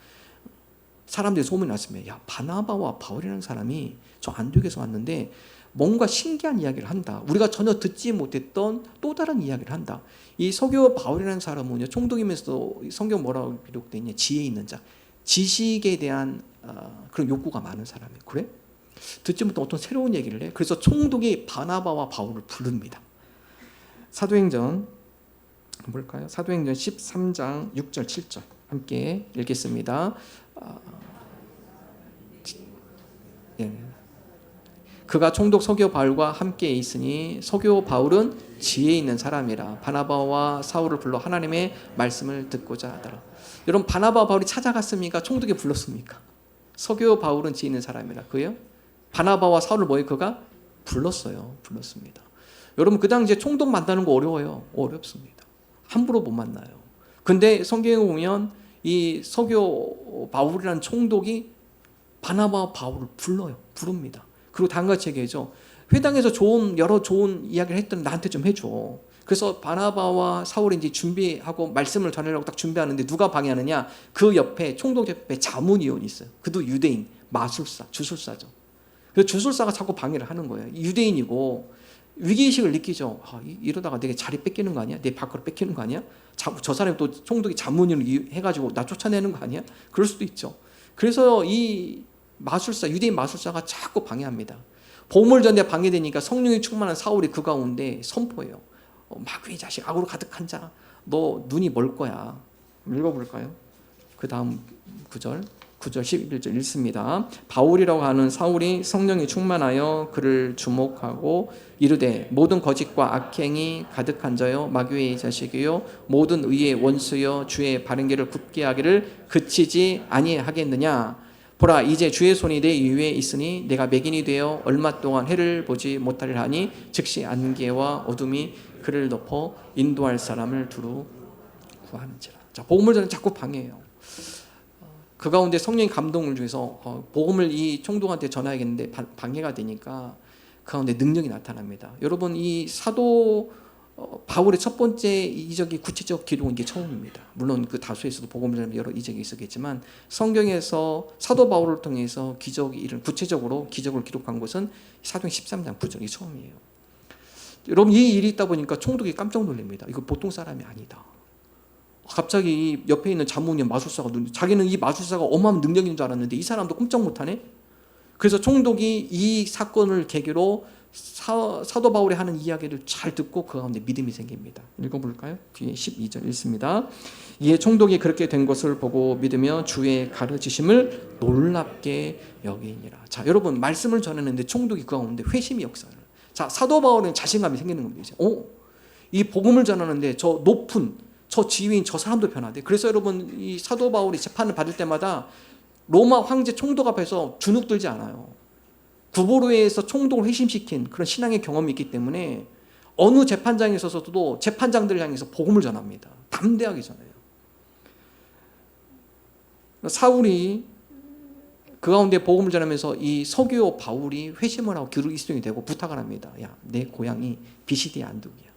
사람들이 소문이 났습니다. 야, 바나바와 바울이라는 사람이 저 안디옥에서 왔는데 뭔가 신기한 이야기를 한다. 우리가 전혀 듣지 못했던 또 다른 이야기를 한다. 이 서교 바울이라는 사람은요, 총독이면서도 성경 뭐라고 기록되어 있냐? 지혜 있는 자, 지식에 대한 그런 욕구가 많은 사람이에요. 그래? 듣지 못한 어떤 새로운 얘기를 해. 그래서 총독이 바나바와 바울을 부릅니다. 사도행전 볼까요? 사도행전 13장 6절 7절 함께 읽겠습니다. 예. 그가 총독 서기오 바울과 함께 있으니 서기오 바울은 지혜 있는 사람이라 바나바와 사울을 불러 하나님의 말씀을 듣고자 하더라. 여러분 바나바와 바울이 찾아갔습니까? 총독이 불렀습니까? 서기오 바울은 지혜 있는 사람이라. 그예요? 바나바와 사울을 뭐예요? 그가 불렀습니다. 여러분 그 당시에 총독 만나는 거 어려워요. 어렵습니다. 함부로 못 만나요. 근데 성경에 보면 이 서기오 바울이라는 총독이 바나바와 바울을 부릅니다. 그리고 다음같이 얘기하죠. 회당에서 여러 좋은 이야기를 했더니 나한테 좀 해줘. 그래서 바나바와 사울이 이제 준비하고 말씀을 전하려고 딱 준비하는데 누가 방해하느냐? 그 옆에 총독 옆에 자문위원이 있어요. 그도 유대인, 마술사, 주술사죠. 그래서 주술사가 자꾸 방해를 하는 거예요. 유대인이고 위기의식을 느끼죠. 이러다가 내게 자리 뺏기는 거 아니야? 내 밖으로 뺏기는 거 아니야? 저 사람이 또 총독이 자문위원을 해가지고 나 쫓아내는 거 아니야? 그럴 수도 있죠. 그래서 이 유대인 마술사가 자꾸 방해합니다. 복음을 전에 방해되니까 성령이 충만한 사울이 그 가운데 선포해요. 마귀의 자식, 악으로 가득한 자, 너 눈이 멀 거야. 읽어볼까요? 그 다음 9절 11절 읽습니다. 바울이라고 하는 사울이 성령이 충만하여 그를 주목하고 이르되 모든 거짓과 악행이 가득한 자여 마귀의 자식이요 모든 의의 원수여 주의 바른 길을 굽게 하기를 그치지 아니하겠느냐. 보라 이제 주의 손이 내 위에 있으니 내가 맥인이 되어 얼마 동안 해를 보지 못하리라 하니 즉시 안개와 어둠이 그를 덮어 인도할 사람을 두루 구하는지라. 자, 복음을 저는 자꾸 방해해요. 그 가운데 성령의 감동을 주셔서 복음을 이 총독한테 전해야겠는데 방해가 되니까 그 가운데 능력이 나타납니다. 여러분 이 사도 바울의 첫 번째 이적이 구체적 기록은 이게 처음입니다. 물론 그 다수에서도 복음을 전하는 여러 이적이 있었겠지만 성경에서 사도 바울을 통해서 기적이 이런 구체적으로 기적을 기록한 것은 사도행 13장 9절이 처음이에요. 여러분 이 일이 있다 보니까 총독이 깜짝 놀랍니다. 이거 보통 사람이 아니다. 갑자기 옆에 있는 자문위원 마술사가 자기는 이 마술사가 어마어마한 능력인 줄 알았는데 이 사람도 꼼짝 못하네. 그래서 총독이 이 사건을 계기로 사도 바울이 하는 이야기를 잘 듣고 그 가운데 믿음이 생깁니다. 읽어볼까요? 뒤에 12절 읽습니다. 이에 총독이 그렇게 된 것을 보고 믿으며 주의 가르치심을 놀랍게 여기니라. 자, 여러분 말씀을 전했는데 총독이 그 가운데 회심의 역사를. 자, 사도 바울은 자신감이 생기는 겁니다. 이 복음을 전하는데 저 높은 저 지위인 저 사람도 변하대. 그래서 여러분 이 사도 바울이 재판을 받을 때마다 로마 황제 총독 앞에서 주눅 들지 않아요. 구보로에서 총독을 회심시킨 그런 신앙의 경험이 있기 때문에 어느 재판장에 있어서도 재판장들을 향해서 복음을 전합니다. 담대하게 전해요. 사울이 그 가운데 복음을 전하면서 이 서기오 바울이 회심을 하고 그리스도인이 되고 부탁을 합니다. 야, 내 고향이 비시디 안독이야.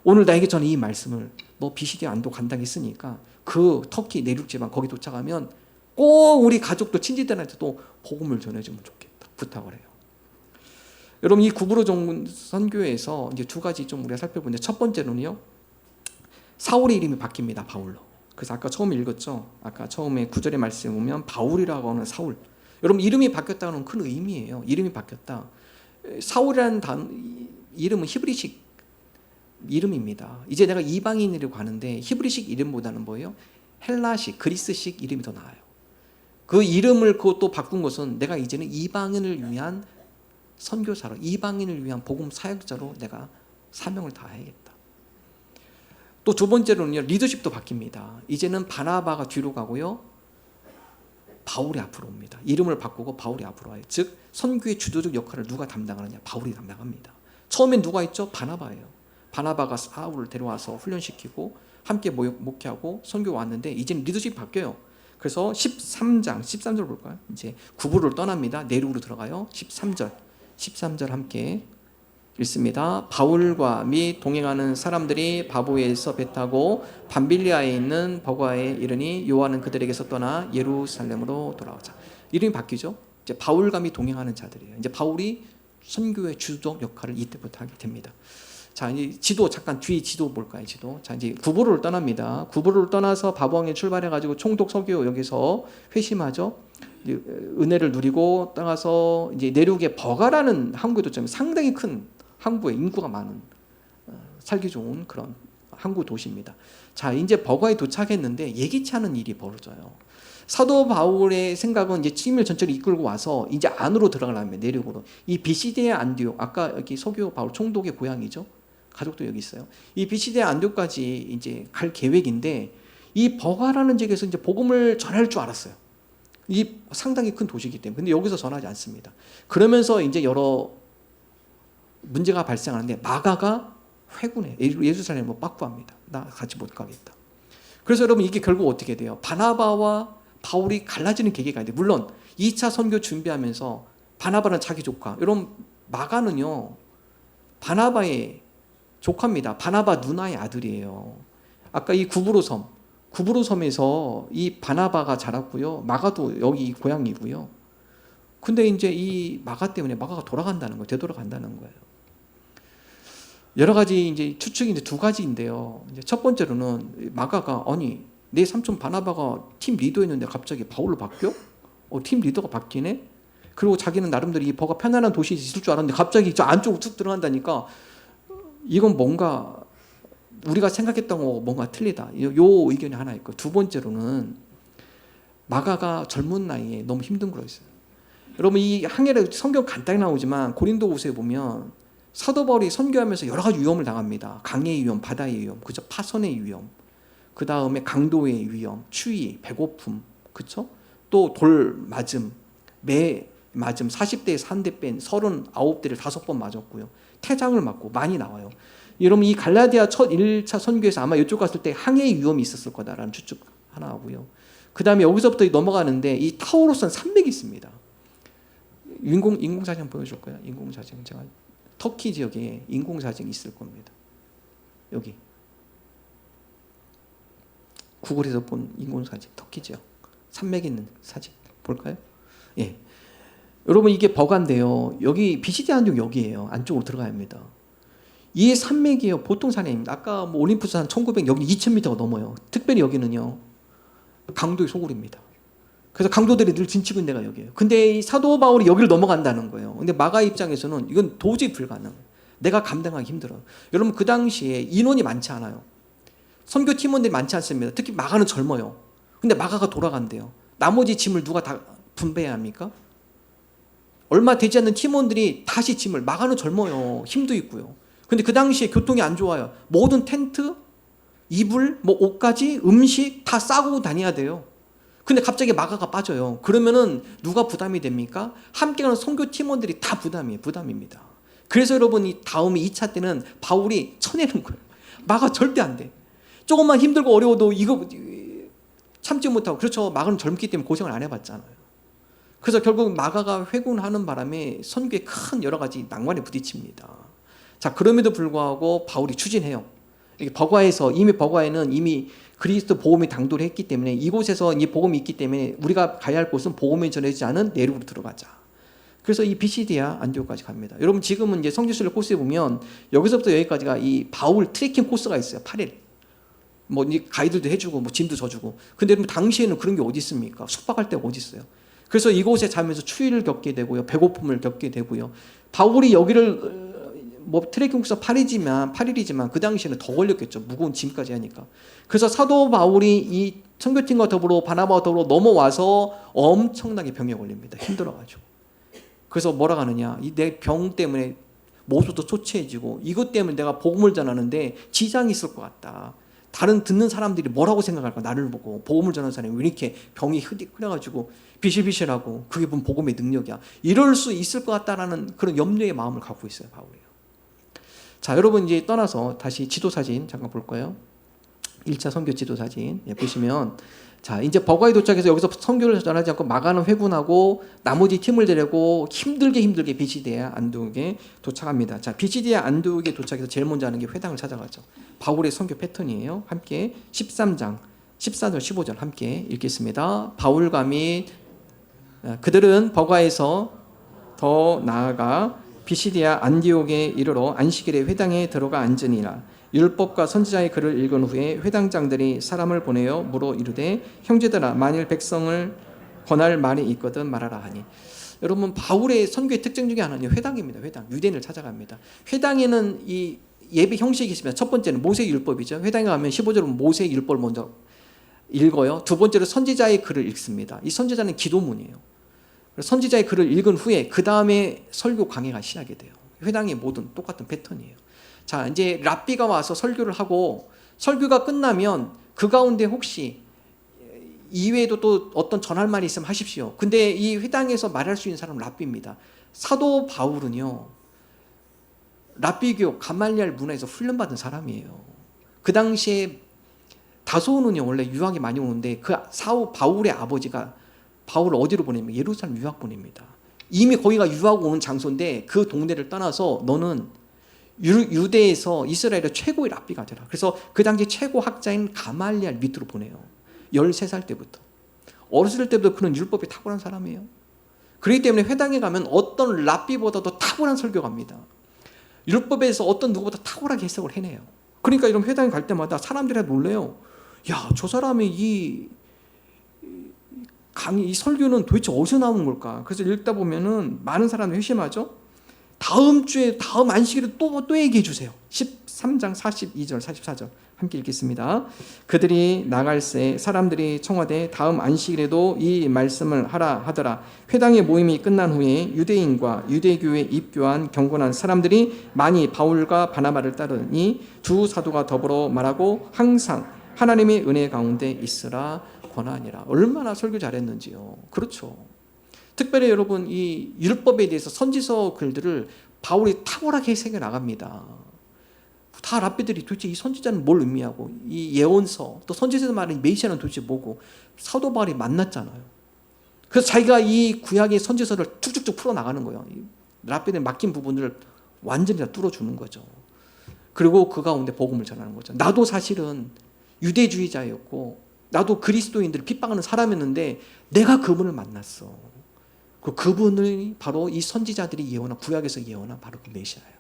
오늘 나에게 전해 이 말씀을 너 비시디 안독 간다고 했으니까 그 터키 내륙 지방 거기 도착하면 꼭 우리 가족도 친지들한테도 복음을 전해주면 좋겠다. 부탁을 해요. 여러분 이 구브로 선교에서 이제 두 가지 좀 우리가 살펴보는데 첫 번째로는요. 사울의 이름이 바뀝니다. 바울로. 그래서 아까 처음에 읽었죠. 아까 처음에 9절의 말씀에 보면 바울이라고 하는 사울. 여러분 이름이 바뀌었다는 큰 의미예요. 이름이 바뀌었다. 사울이라는 이름은 히브리식 이름입니다. 이제 내가 이방인으로 가는데 히브리식 이름보다는 뭐예요? 헬라식, 그리스식 이름이 더 나아요. 그 이름을 그것도 바꾼 것은 내가 이제는 이방인을 위한 선교사로, 이방인을 위한 복음 사역자로 내가 사명을 다해야겠다. 또 두 번째로는요, 리더십도 바뀝니다. 이제는 바나바가 뒤로 가고요, 바울이 앞으로 옵니다. 이름을 바꾸고 바울이 앞으로 와요. 즉 선교의 주도적 역할을 누가 담당하느냐? 바울이 담당합니다. 처음엔 누가 있죠? 바나바예요. 바나바가 사울을 데려와서 훈련시키고 함께 목회하고 선교 왔는데 이제는 리더십이 바뀌어요. 그래서 13절 볼까요? 이제 구부를 떠납니다. 내륙으로 들어가요. 13절 함께 읽습니다. 바울과 및 동행하는 사람들이 바보에서 배 타고 밤빌리아에 있는 버가에 이르니 요한은 그들에게서 떠나 예루살렘으로 돌아오자. 이름이 바뀌죠. 이제 바울과 및 동행하는 자들이에요. 이제 바울이 선교의 주도 역할을 이때부터 하게 됩니다. 자, 이제 지도 잠깐 뒤 지도 볼까요? 지도. 자, 이제 구브로를 떠납니다. 구브로를 떠나서 바보항에 출발해 가지고 총독 서기오 여기서 회심하죠. 이제 은혜를 누리고 떠나서 이제 내륙의 버가라는 항구에 도착하면 상당히 큰 항구에 인구가 많은 살기 좋은 그런 항구 도시입니다. 자, 이제 버가에 도착했는데 예기치 않은 일이 벌어져요. 사도 바울의 생각은 이제 팀을 전체를 이끌고 와서 이제 안으로 들어가려면 내륙으로 이 비시디아 안디옥, 아까 여기 서교 바울 총독의 고향이죠. 가족도 여기 있어요. 이 비시디아 안디옥까지 이제 갈 계획인데 이 버가라는 지역에서 이제 복음을 전할 줄 알았어요. 이 상당히 큰 도시이기 때문에. 근데 여기서 전하지 않습니다. 그러면서 이제 여러 문제가 발생하는데 마가가 회군해. 예루살렘으로 빠꾸합니다. 나 같이 못 가겠다. 그래서 여러분 이게 결국 어떻게 돼요? 바나바와 바울이 갈라지는 계기가 있는데, 물론 2차 선교 준비하면서 바나바는 자기 조카, 여러분 마가는요 바나바의 조카입니다. 바나바 누나의 아들이에요. 아까 이 구브로섬에서 이 바나바가 자랐고요. 마가도 여기 고향이고요. 근데 이제 이 마가 때문에 마가가 돌아간다는 거예요. 되돌아간다는 거예요. 여러 가지 이제 추측이 이제 두 가지인데요. 이제 첫 번째로는 마가가 아니 내 삼촌 바나바가 팀 리더였는데 갑자기 바울로 바뀌어? 팀 리더가 바뀌네? 그리고 자기는 나름대로 이 버가 편안한 도시에 있을 줄 알았는데 갑자기 저 안쪽으로 툭 들어간다니까 이건 뭔가 우리가 생각했던 거 뭔가 틀리다. 요 의견이 하나 있고, 두 번째로는 마가가 젊은 나이에 너무 힘든 거였어요. 여러분 이 항해를 성경 간단히 나오지만 고린도후서에 보면 사도 바울이 선교하면서 여러 가지 위험을 당합니다. 강의 위험, 바다의 위험, 그죠? 파선의 위험, 그 다음에 강도의 위험, 추위, 배고픔, 그렇죠? 또 돌 맞음, 매 맞음, 40대에서 한 대 뺀 39대를 5번 맞았고요. 태장을 맞고 많이 나와요. 여러분 이 갈라디아 첫 1차 선교에서 아마 이쪽 갔을 때 항해의 위험이 있었을 거다라는 추측 하나 하고요. 그 다음에 여기서부터 넘어가는데 이 타우로스는 산맥이 있습니다. 인공사진 보여줄 거예요. 인공사진 제가 터키 지역에 인공사진이 있을 겁니다. 여기 구글에서 본 인공사진 터키 지역 산맥 있는 사진 볼까요? 예, 여러분 이게 버가인데요. 여기 비시디아 안디옥 여기에요. 안쪽으로 들어가야 합니다. 이 산맥이에요. 보통 산이 아닙니다. 아까 뭐 올림푸스 한 1900 여기 2000m가 넘어요. 특별히 여기는요 강도의 소굴입니다. 그래서 강도들이 늘 진치고 있는 데가 여기예요. 근데 이 사도 바울이 여기를 넘어간다는 거예요. 근데 마가 입장에서는 이건 도저히 불가능. 내가 감당하기 힘들어요. 여러분 그 당시에 인원이 많지 않아요. 선교 팀원들이 많지 않습니다. 특히 마가는 젊어요. 근데 마가가 돌아간대요. 나머지 짐을 누가 다 분배해야 합니까? 얼마 되지 않는 팀원들이 다시 짐을, 마가는 젊어요. 힘도 있고요. 근데 그 당시에 교통이 안 좋아요. 모든 텐트, 이불, 뭐 옷까지, 음식 다 싸고 다녀야 돼요. 근데 갑자기 마가가 빠져요. 그러면은 누가 부담이 됩니까? 함께 가는 선교 팀원들이 다 부담입니다. 그래서 여러분 이 다음 2차 때는 바울이 쳐내는 거예요. 마가 절대 안 돼. 조금만 힘들고 어려워도 이거 참지 못하고, 그렇죠. 마가는 젊기 때문에 고생을 안 해봤잖아요. 그래서 결국 마가가 회군하는 바람에 선교에 큰 여러 가지 난관에 부딪힙니다. 자, 그럼에도 불구하고 바울이 추진해요. 이미 버가에는 이미 그리스도 복음이 당도를 했기 때문에 이곳에서 이 복음이 있기 때문에 우리가 가야 할 곳은 복음이 전해지지 않은 내륙으로 들어가자. 그래서 이 비시디아 안디옥까지 갑니다. 여러분 지금은 이제 성지순례 코스에 보면 여기서부터 여기까지가 이 바울 트레킹 코스가 있어요. 8일. 뭐 가이드도 해주고 뭐 짐도 져주고. 근데 여러분 당시에는 그런 게 어디 있습니까? 숙박할 데가 어디 있어요? 그래서 이곳에 자면서 추위를 겪게 되고요, 배고픔을 겪게 되고요. 바울이 여기를 뭐 트레킹 코스 8일이지만 그 당시에는 더 걸렸겠죠. 무거운 짐까지 하니까. 그래서 사도 바울이 이 선교팀과 더불어 바나바와 더불어 넘어와서 엄청나게 병에 걸립니다. 힘들어가지고. 그래서 뭐라 하느냐, 내 병 때문에 모습도 초췌해지고 이것 때문에 내가 복음을 전하는데 지장이 있을 것 같다. 다른 듣는 사람들이 뭐라고 생각할까? 나를 보고 복음을 전하는 사람이 왜 이렇게 병이 흐려가지고 비실비실하고 그게 보면 복음의 능력이야. 이럴 수 있을 것 같다라는 그런 염려의 마음을 갖고 있어요, 바울이. 자, 여러분 이제 떠나서 다시 지도 사진 잠깐 볼 거예요. 1차 선교 지도 사진 보시면, 자 이제 버가에 도착해서 여기서 선교를 전하지 않고 마가는 회군하고 나머지 팀을 데리고 힘들게 비시디아 안디옥에 도착합니다. 자, 비시디아 안디옥에 도착해서 제일 먼저 하는 게 회당을 찾아가죠. 바울의 선교 패턴이에요. 함께 13장 14절 15절 함께 읽겠습니다. 바울과 및 그들은 버가에서 더 나아가 비시디아 안디옥에 이르러 안식일에 회당에 들어가 앉으니라. 율법과 선지자의 글을 읽은 후에 회당장들이 사람을 보내어 물어 이르되 형제들아, 만일 백성을 권할 말이 있거든 말하라 하니. 여러분 바울의 선교의 특징 중에 하나는 회당입니다. 회당. 유대인을 찾아갑니다. 회당에는 이 예배 형식이 있습니다. 첫 번째는 모세율법이죠. 회당에 가면 15절은 모세율법을 먼저 읽어요. 두 번째로 선지자의 글을 읽습니다. 이 선지자는 기도문이에요. 선지자의 글을 읽은 후에 그 다음에 설교 강해가 시작이 돼요. 회당의 모든 똑같은 패턴이에요. 자, 이제 랍비가 와서 설교를 하고 설교가 끝나면 그 가운데 혹시 이외에도 또 어떤 전할 말이 있으면 하십시오. 근데 이 회당에서 말할 수 있는 사람은 랍비입니다. 사도 바울은요, 랍비교 가말리알 문화에서 훈련받은 사람이에요. 그 당시에 다소는요 원래 유학이 많이 오는데 그 사도 바울의 아버지가 바울을 어디로 보내면 예루살렘 유학 보냅니다. 이미 거기가 유학 오는 장소인데 그 동네를 떠나서 너는 유대에서 이스라엘의 최고의 랍비가 되라. 그래서 그 당시 최고 학자인 가말리알 밑으로 보내요. 13살 때부터. 어렸을 때부터 그는 율법에 탁월한 사람이에요. 그렇기 때문에 회당에 가면 어떤 랍비보다도 탁월한 설교가입니다. 율법에서 어떤 누구보다 탁월하게 해석을 해내요. 그러니까 이런 회당에 갈 때마다 사람들이 놀래요. 야, 저 사람의 이 강의, 이 설교는 도대체 어디서 나오는 걸까? 그래서 읽다 보면은 많은 사람들이 회심하죠. 다음 주에 다음 안식일에 또 얘기해 주세요. 13장 42절 44절 함께 읽겠습니다. 그들이 나갈새 사람들이 청하되 다음 안식일에도 이 말씀을 하라 하더라. 회당의 모임이 끝난 후에 유대인과 유대교에 입교한 경건한 사람들이 많이 바울과 바나바를 따르니 두 사도가 더불어 말하고 항상 하나님의 은혜 가운데 있으라 권하니라. 얼마나 설교 잘했는지요. 그렇죠. 특별히 여러분 이 율법에 대해서 선지서 글들을 바울이 탁월하게 해석해 나갑니다. 다 랍비들이 도대체 이 선지자는 뭘 의미하고 이 예언서 또 선지서에서 말하는 메시아는 도대체 뭐고 사도 바울이 만났잖아요. 그래서 자기가 이 구약의 선지서를 쭉쭉쭉 풀어나가는 거예요. 랍비들 맡긴 부분을 완전히 다 뚫어주는 거죠. 그리고 그 가운데 복음을 전하는 거죠. 나도 사실은 유대주의자였고 나도 그리스도인들을 핍박하는 사람이었는데 내가 그분을 만났어. 그분이 바로 이 선지자들이 예언한 구약에서 예언한 바로 그 메시아예요.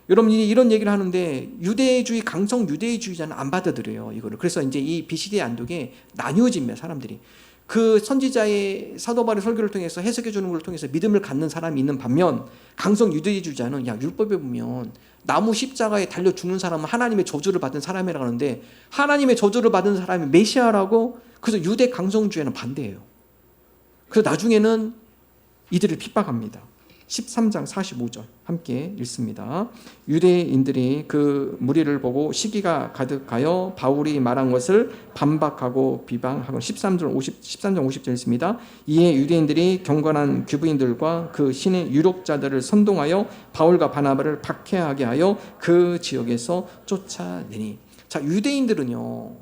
여러분이 이런 얘기를 하는데 유대주의 강성 유대주의자는 안 받아들여요 이거를. 그래서 이제 이 BCD 안독에 나뉘어집니다 사람들이. 그 선지자의 사도 바울의 설교를 통해서 해석해 주는 걸 통해서 믿음을 갖는 사람이 있는 반면 강성 유대주의자는 야 율법에 보면 나무 십자가에 달려 죽는 사람은 하나님의 저주를 받은 사람이라고 하는데 하나님의 저주를 받은 사람이 메시아라고. 그래서 유대 강성주의는 반대예요. 그래서 나중에는 이들을 핍박합니다. 13장 45절 함께 읽습니다. 유대인들이 그 무리를 보고 시기가 가득하여 바울이 말한 것을 반박하고 비방하고 13장 50절 있습니다. 이에 유대인들이 경건한 귀부인들과 그 신의 유력자들을 선동하여 바울과 바나바를 박해하게 하여 그 지역에서 쫓아내니. 자, 유대인들은요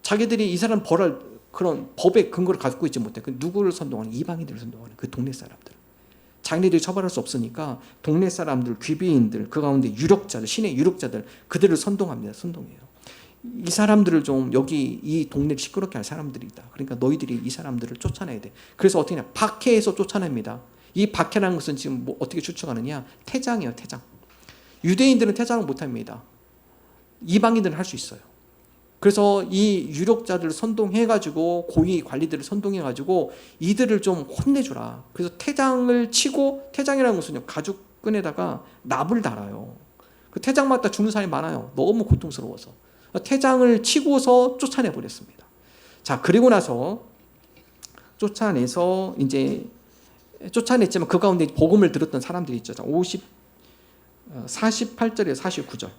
자기들이 이 사람 벌할 그런 법의 근거를 갖고 있지 못해. 그 누구를 선동하는? 이방인들을 선동하는 그 동네 사람들. 자기네들이 처벌할 수 없으니까 동네 사람들, 귀비인들, 그 가운데 유력자들, 신의 유력자들 그들을 선동합니다. 선동해요. 이 사람들을 좀 여기 이 동네를 시끄럽게 할 사람들이다. 그러니까 너희들이 이 사람들을 쫓아내야 돼. 그래서 어떻게 하냐? 박해해서 쫓아냅니다. 이 박해라는 것은 지금 뭐 어떻게 추측하느냐? 태장이에요. 태장. 유대인들은 태장을 못합니다. 이방인들은 할 수 있어요. 그래서 이 유력자들을 선동해가지고 고위 관리들을 선동해가지고 이들을 좀 혼내주라. 그래서 태장을 치고, 태장이라는 것은요 가죽 끈에다가 납을 달아요. 그 태장 맞다 죽는 사람이 많아요. 너무 고통스러워서 태장을 치고서 쫓아내버렸습니다. 자, 그리고 나서 쫓아내서 이제 쫓아냈지만 그 가운데 복음을 들었던 사람들이 있죠. 48절에 49절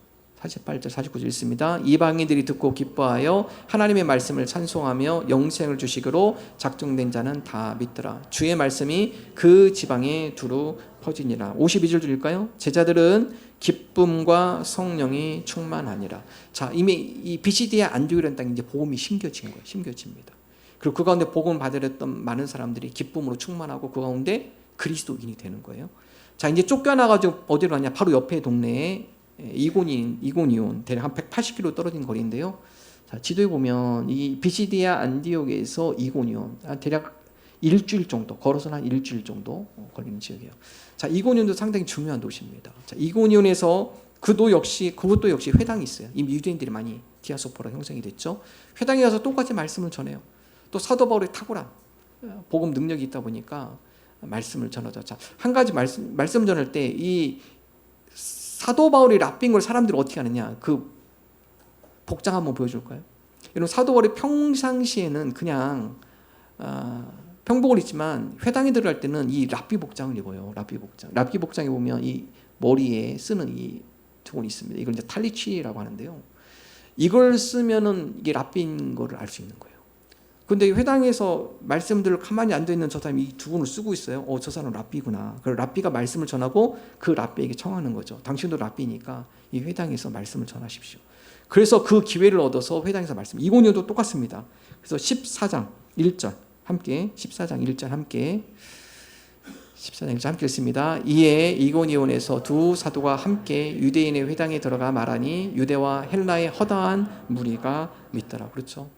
48절 49절 있습니다. 이방인들이 듣고 기뻐하여 하나님의 말씀을 찬송하며 영생을 주시기로 작정된 자는 다 믿더라. 주의 말씀이 그 지방에 두루 퍼지니라. 52절 줄일까요? 제자들은 기쁨과 성령이 충만하니라. 자, 이미 이 비시디아 안디옥이라는 땅에 이제 복음이 심겨진 거예요. 심겨집니다. 그리고 그 가운데 복음을 받으렸던 많은 사람들이 기쁨으로 충만하고 그 가운데 그리스도인이 되는 거예요. 자, 이제 쫓겨나가지고 어디로 가냐? 바로 옆에 동네에 이고니온 대략 한 180km 떨어진 거리인데요. 자, 지도에 보면 이 비시디아 안디옥에서 이고니온 대략 일주일 정도 걸어서 한 일주일 정도 걸리는 지역이에요. 자, 이고니온도 상당히 중요한 도시입니다. 자, 이고니온에서 그것도 역시 회당이 있어요. 이미 유대인들이 많이 디아스포라 형성이 됐죠. 회당에 가서 똑같이 말씀을 전해요. 또 사도 바울의 탁월한 복음 능력이 있다 보니까 말씀을 전하죠. 자, 한 가지 말씀 전할 때 이 사도 바울이 랍비인 걸 사람들이 어떻게 하느냐? 그 복장 한번 보여줄까요? 여러분, 사도 바울이 평상시에는 그냥 평복을 입지만 회당에 들어갈 때는 이 랍비 복장을 입어요. 랍비 복장. 랍비 복장에 보면 이 머리에 쓰는 이 두건이 있습니다. 이걸 이제 탈리치라고 하는데요. 이걸 쓰면은 이게 랍비인 거를 알 수 있는 거예요. 근데 회당에서 말씀들을 가만히 앉아 있는 저 사람이 이 두건을 쓰고 있어요. 저 사람은 랍비구나. 그래서 랍비가 말씀을 전하고 그 랍비에게 청하는 거죠. 당신도 랍비니까 이 회당에서 말씀을 전하십시오. 그래서 그 기회를 얻어서 회당에서 말씀. 이고니온도 똑같습니다. 그래서 14장 1절 함께 14장 1절 함께 14장 1절 함께 읽습니다. 이에 이고니온에서 두 사도가 함께 유대인의 회당에 들어가 말하니 유대와 헬라의 허다한 무리가 믿더라. 그렇죠.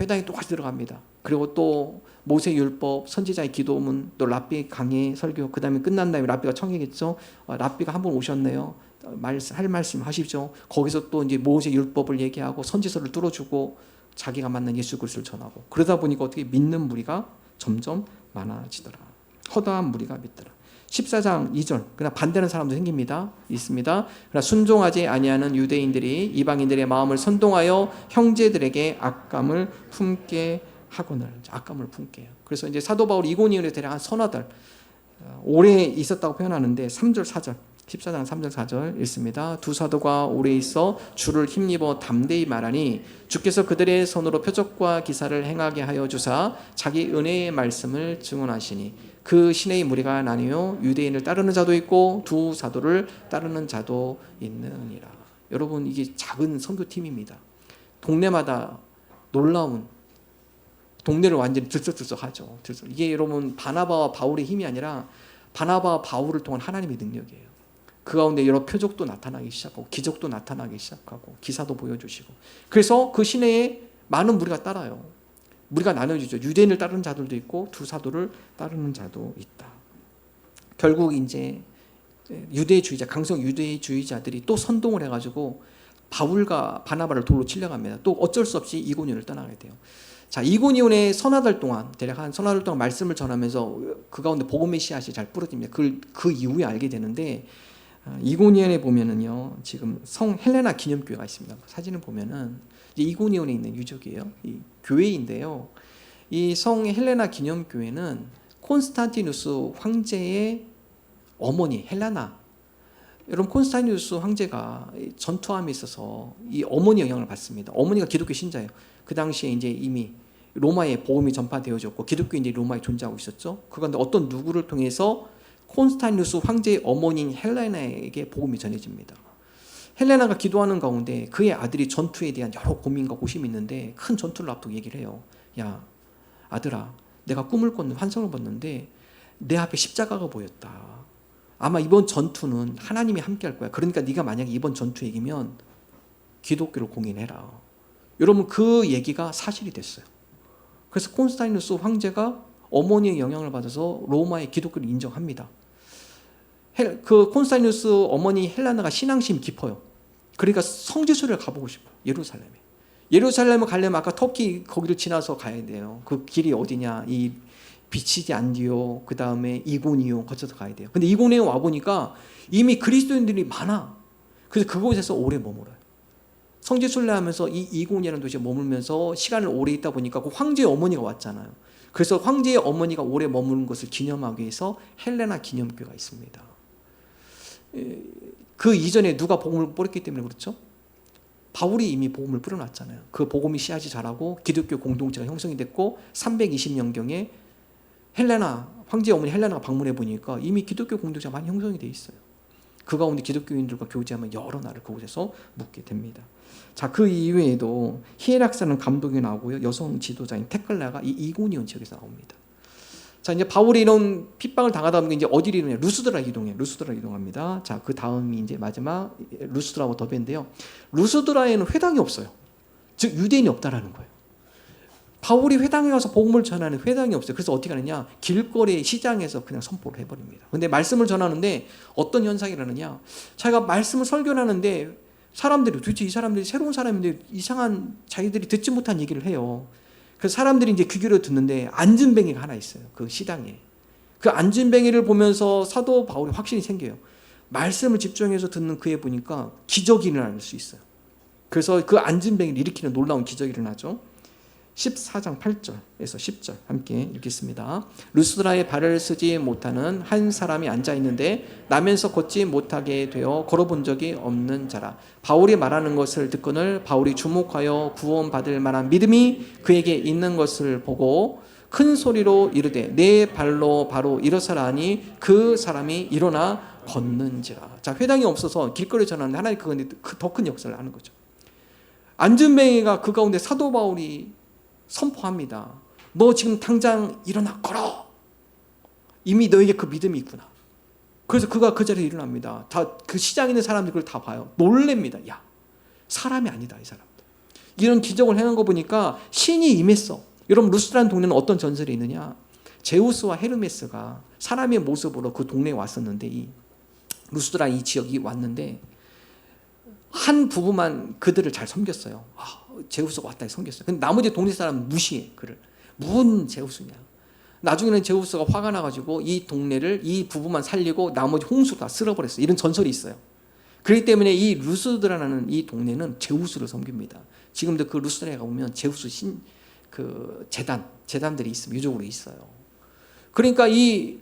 회당에 똑같이 들어갑니다. 그리고 또 모세 율법, 선지자의 기도문, 또 랍비 강의 설교, 그 다음에 끝난 다음에 랍비가 청하겠죠. 랍비가 한 번 오셨네요. 할 말씀 하십시오. 거기서 또 이제 모세 율법을 얘기하고 선지서를 뚫어주고 자기가 만난 예수 그리스도를 전하고, 그러다 보니까 어떻게 믿는 무리가 점점 많아지더라. 허다한 무리가 믿더라. 14장 2절. 그러나 반대하는 사람도 생깁니다. 있습니다. 그러나 순종하지 아니하는 유대인들이 이방인들의 마음을 선동하여 형제들에게 악감을 품게 하거늘. 악감을 품게 해요. 그래서 이제 사도 바울 이고니온에 대한 한 서너 달 오래 있었다고 표현하는데 3절 4절 14장 3절 4절 읽습니다. 두 사도가 오래 있어 주를 힘입어 담대히 말하니 주께서 그들의 손으로 표적과 기사를 행하게 하여 주사 자기 은혜의 말씀을 증언하시니 그 신의 무리가 나뉘어 유대인을 따르는 자도 있고 두 사도를 따르는 자도 있느니라. 여러분, 이게 작은 선교팀입니다. 동네마다 놀라운, 동네를 완전히 들썩들썩하죠. 이게 여러분 바나바와 바울의 힘이 아니라 바나바와 바울을 통한 하나님의 능력이에요. 그 가운데 여러 표적도 나타나기 시작하고 기적도 나타나기 시작하고 기사도 보여주시고, 그래서 그 시내에 많은 무리가 따라요. 무리가 나눠지죠. 유대인을 따르는 자들도 있고 두 사도를 따르는 자도 있다. 결국 이제 유대주의자, 강성 유대주의자들이 또 선동을 해가지고 바울과 바나바를 돌로 찔러갑니다. 또 어쩔 수 없이 이고니온을 떠나게 돼요. 자, 이고니온의 서너 달 동안, 대략 한 서너 달 동안 말씀을 전하면서 그 가운데 복음의 씨앗이 잘 뿌려집니다. 그 이후에 알게 되는데, 이고니온에 보면은요, 지금 성 헬레나 기념교회가 있습니다. 사진을 보면은 이고니온에 있는 유적이에요. 이 교회인데요. 이 성 헬레나 기념교회는 콘스탄티누스 황제의 어머니 헬레나. 여러분, 콘스탄티누스 황제가 전투함에 있어서 이 어머니 영향을 받습니다. 어머니가 기독교 신자예요. 그 당시에 이제 이미 로마에 복음이 전파되어졌고 기독교인들이 로마에 존재하고 있었죠. 그런데 어떤 누구를 통해서 콘스탄티누스 황제의 어머니인 헬레나에게 복음이 전해집니다. 헬레나가 기도하는 가운데 그의 아들이 전투에 대한 여러 고민과 고심이 있는데 큰 전투를 앞두고 얘기를 해요. 야, 아들아, 내가 꿈을 꿨는 환상을 봤는데 내 앞에 십자가가 보였다. 아마 이번 전투는 하나님이 함께 할 거야. 그러니까 네가 만약에 이번 전투에 이기면 기독교를 공인해라. 여러분, 그 얘기가 사실이 됐어요. 그래서 콘스탄티누스 황제가 어머니의 영향을 받아서 로마의 기독교를 인정합니다. 그 콘스탄티누스 어머니 헬레나가 신앙심이 깊어요. 그러니까 성지순례를 가보고 싶어요. 예루살렘에. 예루살렘을 가려면 아까 터키 거기를 지나서 가야 돼요. 그 길이 어디냐? 이 비치디 안디오, 그 다음에 이고니온 거쳐서 가야 돼요. 근데 이고니온 와 보니까 이미 그리스도인들이 많아. 그래서 그곳에서 오래 머물어요. 성지순례하면서 이 이고니라는 도시에 머물면서 시간을 오래 있다 보니까 그 황제의 어머니가 왔잖아요. 그래서 황제의 어머니가 오래 머무는 것을 기념하기 위해서 헬레나 기념교회가 있습니다. 그 이전에 누가 복음을 뿌렸기 때문에 그렇죠? 바울이 이미 복음을 뿌려놨잖아요. 그 복음이 씨앗이 자라고 기독교 공동체가 형성이 됐고 320년경에 헬레나, 황제의 어머니 헬레나가 방문해 보니까 이미 기독교 공동체가 많이 형성이 돼 있어요. 그 가운데 기독교인들과 교제하면 여러 날을 그곳에서 묵게 됩니다. 자, 그 이외에도 히에락사는 감독이 나오고요. 여성 지도자인 테클라가 이 이고니온 지역에서 나옵니다. 자, 이제 바울이 이런 핍박을 당하다 보니 이제 어디로 이동해요? 루스드라 이동합니다. 자, 그 다음이 이제 마지막 루스드라와 더베인데요. 루스드라에는 회당이 없어요. 즉 유대인이 없다라는 거예요. 바울이 회당에 가서 복음을 전하는 회당이 없어요. 그래서 어떻게 하느냐? 길거리 시장에서 그냥 선포를 해버립니다. 근데 말씀을 전하는데 어떤 현상이 일어나느냐? 자기가 말씀을 설교하는데 사람들이 도대체 이 사람들이 새로운 사람인데 이상한 자기들이 듣지 못한 얘기를 해요. 그래서 사람들이 이제 귀 기울여 듣는데 안진뱅이가 하나 있어요. 그 시당에. 그 안진뱅이를 보면서 사도 바울이 확신이 생겨요. 말씀을 집중해서 듣는 그에 보니까 기적이 일어날 수 있어요. 그래서 그 안진뱅이를 일으키는 놀라운 기적이 일어나죠. 14장 8절에서 10절 함께 읽겠습니다. 루스드라에 발을 쓰지 못하는 한 사람이 앉아 있는데 나면서 걷지 못하게 되어 걸어본 적이 없는 자라. 바울이 말하는 것을 듣거늘 바울이 주목하여 구원받을 만한 믿음이 그에게 있는 것을 보고 큰 소리로 이르되 내 발로 바로 일어서라 하니 그 사람이 일어나 걷는지라. 자, 회당이 없어서 길거리에 전하는데 하나님 그건 더 큰 역사를 하는 거죠. 안진뱅이가 그 가운데 사도 바울이 선포합니다. 너 지금 당장 일어나 걸어. 이미 너에게 그 믿음이 있구나. 그래서 그가 그 자리에 일어납니다. 다 그 시장에 있는 사람들이 그걸 다 봐요. 놀랍니다. 야, 사람이 아니다 이 사람들. 이런 기적을 행한 거 보니까 신이 임했어. 여러분 루스드라는 동네는 어떤 전설이 있느냐? 제우스와 헤르메스가 사람의 모습으로 그 동네에 왔었는데 이 루스드라 이 지역이 왔는데 한 부부만 그들을 잘 섬겼어요. 제우스가 왔다 섬겼어요. 근데 나머지 동네 사람은 무시해 그를. 뭔 제우스냐. 나중에는 제우스가 화가 나가지고 이 동네를 이 부부만 살리고 나머지 홍수로 다 쓸어버렸어요. 이런 전설이 있어요. 그렇기 때문에 이 루스드라라는 이 동네는 제우스를 섬깁니다. 지금도 그 루스드라에 가보면 제우스 그 재단들이 있으면 유적으로 있어요. 그러니까 이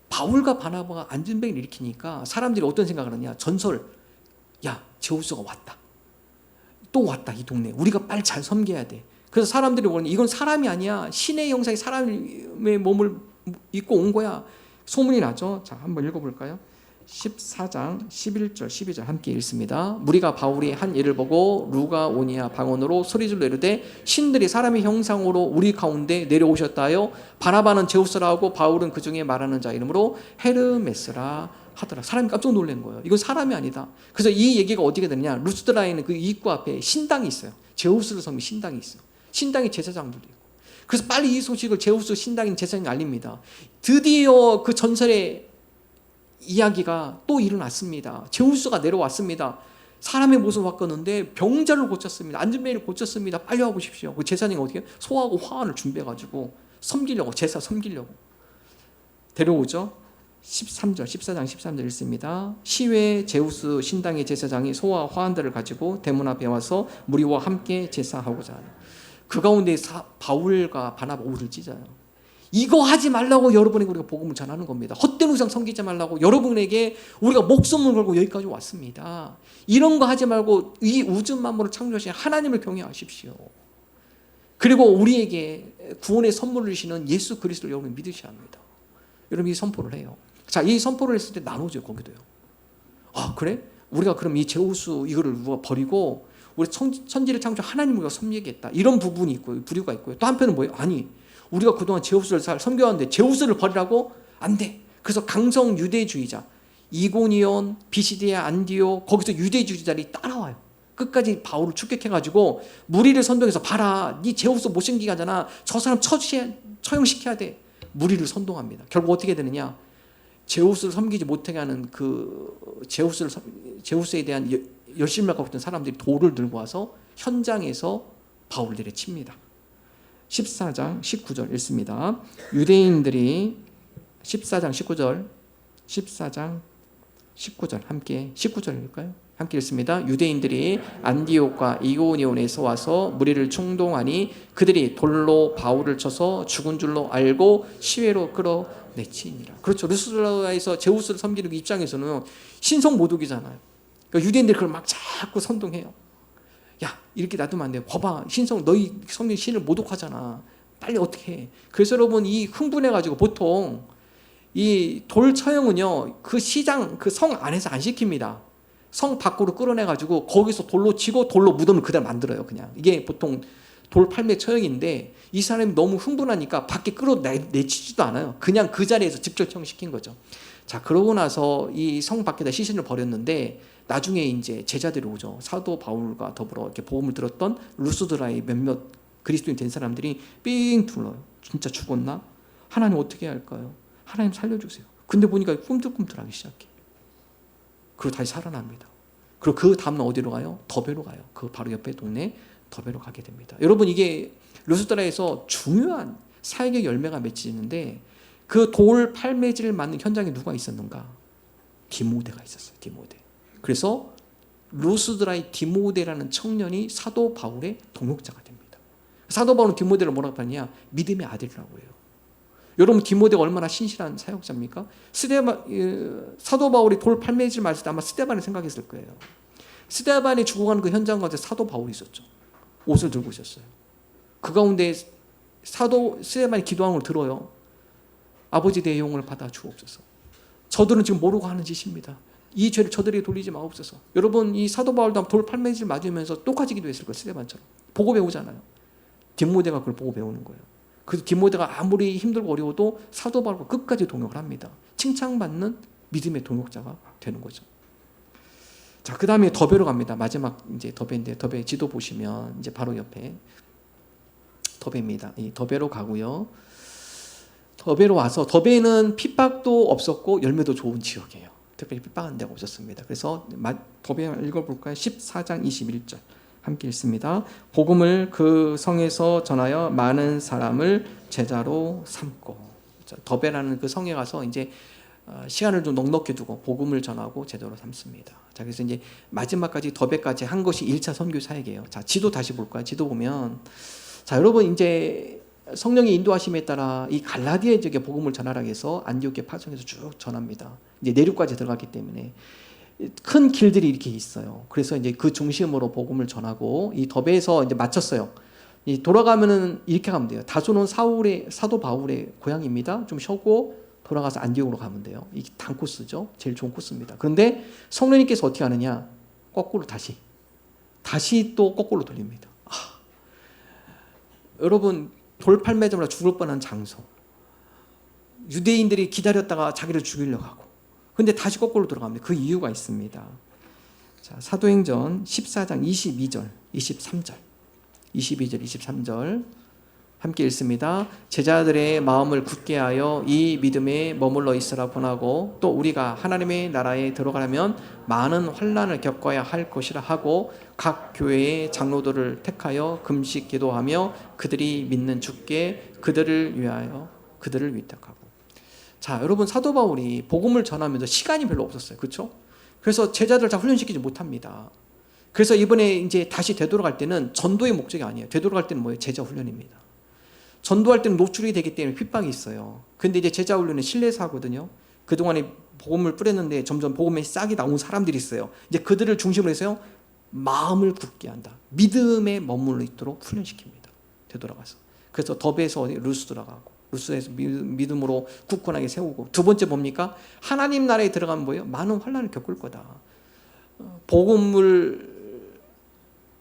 바울과 바나바가 안진뱅이를 일으키니까 사람들이 어떤 생각을 하냐. 전설. 야, 제우스가 왔다. 또 왔다 이 동네. 우리가 빨리 잘 섬겨야 돼. 그래서 사람들이 보니 이건 사람이 아니야. 신의 형상이 사람의 몸을 입고 온 거야. 소문이 나죠. 자, 한번 읽어볼까요? 14장 11절 12절 함께 읽습니다. 무리가 바울이 한 일을 보고 루가오니아 방언으로 소리질러 이르되 신들이 사람의 형상으로 우리 가운데 내려오셨다 하여 바나바는 제우스라 하고 바울은 그 중에 말하는 자 이름으로 헤르메스라 하더라. 사람이 깜짝 놀란 거예요. 이건 사람이 아니다. 그래서 이 얘기가 어디게 되느냐. 루스드라에 있는 그 입구 앞에 신당이 있어요. 제우스를 섬긴 신당이 있어요. 신당에 제사장들도 있고. 그래서 빨리 이 소식을 제우스 신당인 제사장이 알립니다. 드디어 그 전설의 이야기가 또 일어났습니다. 제우스가 내려왔습니다. 사람의 모습을 바꿨는데 병자를 고쳤습니다. 안진뱅이를 고쳤습니다. 빨리 와보십시오. 그 제사장이 어떻게 해요? 소하고 화환을 준비해가지고 섬기려고 제사 섬기려고 데려오죠. 13절 14장 13절 읽습니다. 시외 제우스 신당의 제사장이 소와 화환들을 가지고 대문 앞에 와서 무리와 함께 제사하고자 하는 그 가운데 바울과 바나바 오를 찢어요. 이거 하지 말라고 여러분에게 우리가 복음을 전하는 겁니다. 헛된 우상 섬기지 말라고 여러분에게 우리가 목숨을 걸고 여기까지 왔습니다. 이런 거 하지 말고 이 우주 만물을 창조하신 하나님을 경외하십시오. 그리고 우리에게 구원의 선물을 주시는 예수 그리스도를 여러분 믿으셔야 합니다. 여러분 이 선포를 해요. 자, 이 선포를 했을 때 나눠져요. 거기도요. 아, 그래? 우리가 그럼 이 제우스 이거를 버리고 우리 천지를 창조 하나님을 우리가 섬기겠다. 이런 부분이 있고요. 부류가 있고요. 또 한편은 뭐예요? 아니, 우리가 그동안 제우스를 잘 섬겨왔는데 제우스를 버리라고? 안 돼. 그래서 강성 유대주의자 이고니온, 비시디아, 안디오 거기서 유대주의자들이 따라와요. 끝까지 바울을 축격해가지고 무리를 선동해서 봐라. 네 제우스 못생기게 하잖아. 저 사람 처형시켜야 돼. 무리를 선동합니다. 결국 어떻게 되느냐? 제우스를 섬기지 못하게 하는 그 제우스에 대한 열심을 갖고 있던 사람들이 돌을 들고 와서 현장에서 바울을 내려칩니다. 14장 19절 읽습니다. 유대인들이 14장 19절 함께 19절일까요? 함께 읽습니다. 유대인들이 안디옥과 이고니온에서 와서 무리를 충동하니 그들이 돌로 바울을 쳐서 죽은 줄로 알고 시외로 끌어내치니라. 그렇죠. 루스드라에서 제우스를 섬기는 그 입장에서는 신성 모독이잖아요. 그러니까 유대인들이 그걸 막 자꾸 선동해요. 야, 이렇게 놔두면 안 돼. 봐봐, 너희 섬긴 신을 모독하잖아. 빨리 어떻게 해. 그래서 여러분 이 흥분해가지고 보통 이 돌 처형은요 그 시장 그 성 안에서 안 시킵니다. 성 밖으로 끌어내가지고 거기서 돌로 치고 돌로 무덤을 그대로 만들어요. 그냥 이게 보통 돌 팔매 처형인데 이 사람이 너무 흥분하니까 밖에 끌어내치지도 않아요. 그냥 그 자리에서 직접 처형시킨 거죠. 자, 그러고 나서 이 성 밖에다 시신을 버렸는데 나중에 이제 제자들이 오죠. 사도 바울과 더불어 이렇게 복음을 들었던 루스드라의 몇몇 그리스도인 된 사람들이 삥 둘러요. 진짜 죽었나? 하나님 어떻게 해야 할까요? 하나님 살려주세요. 근데 보니까 꿈틀꿈틀하기 시작해. 그리고 다시 살아납니다. 그리고 그 다음날 어디로 가요? 더베로 가요. 그 바로 옆에 동네 더베로 가게 됩니다. 여러분 이게 루스드라에서 중요한 사역의 열매가 맺히는데 그 돌 팔매질을 맞는 현장에 누가 있었는가? 디모데가 있었어요. 디모데. 그래서 루스드라의 디모데라는 청년이 사도 바울의 동역자가 됩니다. 사도 바울은 디모데를 뭐라고 하냐? 믿음의 아들이라고 해요. 여러분 디모데가 얼마나 신실한 사역자입니까? 사도 바울이 돌 팔매질 맞을 때 아마 스데반을 생각했을 거예요. 스데반이 죽어가는 그 현장 가운데 사도 바울이 있었죠. 옷을 들고 있었어요. 그 가운데 사도 스데반이 기도하는 걸 들어요. 아버지 내 영혼을 받아 주옵소서. 저들은 지금 모르고 하는 짓입니다. 이 죄를 저들에게 돌리지 마옵소서. 여러분 이 사도 바울도 돌 팔매질 맞으면서 똑같이 기도했을 거예요. 스데반처럼. 보고 배우잖아요. 디모데가 그걸 보고 배우는 거예요. 그래서 디모데가 아무리 힘들고 어려워도 사도 바울과 끝까지 동역을 합니다. 칭찬받는 믿음의 동역자가 되는 거죠. 자, 그 다음에 더베로 갑니다. 마지막 이제 더베인데 더베 지도 보시면 이제 바로 옆에 더베입니다. 이 더베로 가고요. 더베로 와서 더베는 핍박도 없었고 열매도 좋은 지역이에요. 특별히 핍박한 데가 없었습니다. 그래서 더베 읽어볼까요? 14장 21절 함께 읽습니다. 복음을 그 성에서 전하여 많은 사람을 제자로 삼고. 더베라는 그 성에 가서 이제 시간을 좀 넉넉히 두고 복음을 전하고 제자로 삼습니다. 자, 그래서 이제 마지막까지 더베까지 한 것이 1차 선교 사역이에요. 자, 지도 다시 볼까요? 지도 보면 자, 여러분 이제 성령의 인도하심에 따라 이 갈라디아 지역에 복음을 전하라고 해서 안디옥에 파송해서 쭉 전합니다. 이제 내륙까지 들어갔기 때문에 큰 길들이 이렇게 있어요. 그래서 이제 그 중심으로 복음을 전하고 이 더베에서 이제 마쳤어요. 이 돌아가면은 이렇게 가면 돼요. 다소는 사도 바울의 고향입니다. 좀 쉬고 돌아가서 안디옥으로 가면 돼요. 이게 단 코스죠. 제일 좋은 코스입니다. 그런데 성령님께서 어떻게 하느냐? 거꾸로 다시 또 거꾸로 돌립니다. 여러분 돌팔매자마자 죽을 뻔한 장소. 유대인들이 기다렸다가 자기를 죽이려고 하고. 근데 다시 거꾸로 돌아갑니다. 그 이유가 있습니다. 자, 사도행전 14장 22절, 23절. 22절, 23절 함께 읽습니다. 제자들의 마음을 굳게 하여 이 믿음에 머물러 있으라 권하고 또 우리가 하나님의 나라에 들어가려면 많은 환난을 겪어야 할 것이라 하고 각 교회의 장로들을 택하여 금식 기도하며 그들이 믿는 주께 그들을 위하여 그들을 위탁하고. 자, 여러분 사도 바울이 복음을 전하면서 시간이 별로 없었어요. 그렇죠? 그래서 제자들을 다 훈련시키지 못합니다. 그래서 이번에 이제 다시 되돌아갈 때는 전도의 목적이 아니에요. 되돌아갈 때는 뭐예요? 제자 훈련입니다. 전도할 때는 노출이 되기 때문에 핍박이 있어요. 근데 이제 제자 훈련은 신뢰사거든요. 그동안에 복음을 뿌렸는데 점점 복음에 싹이 나온 사람들이 있어요. 이제 그들을 중심으로 해서요. 마음을 굳게 한다. 믿음에 머물러 있도록 훈련시킵니다. 되돌아가서. 그래서 더베에서 루스드라 가고 루스에서 믿음으로 굳건하게 세우고. 두 번째 뭡니까? 하나님 나라에 들어가면 뭐예요? 많은 환난을 겪을 거다. 복음을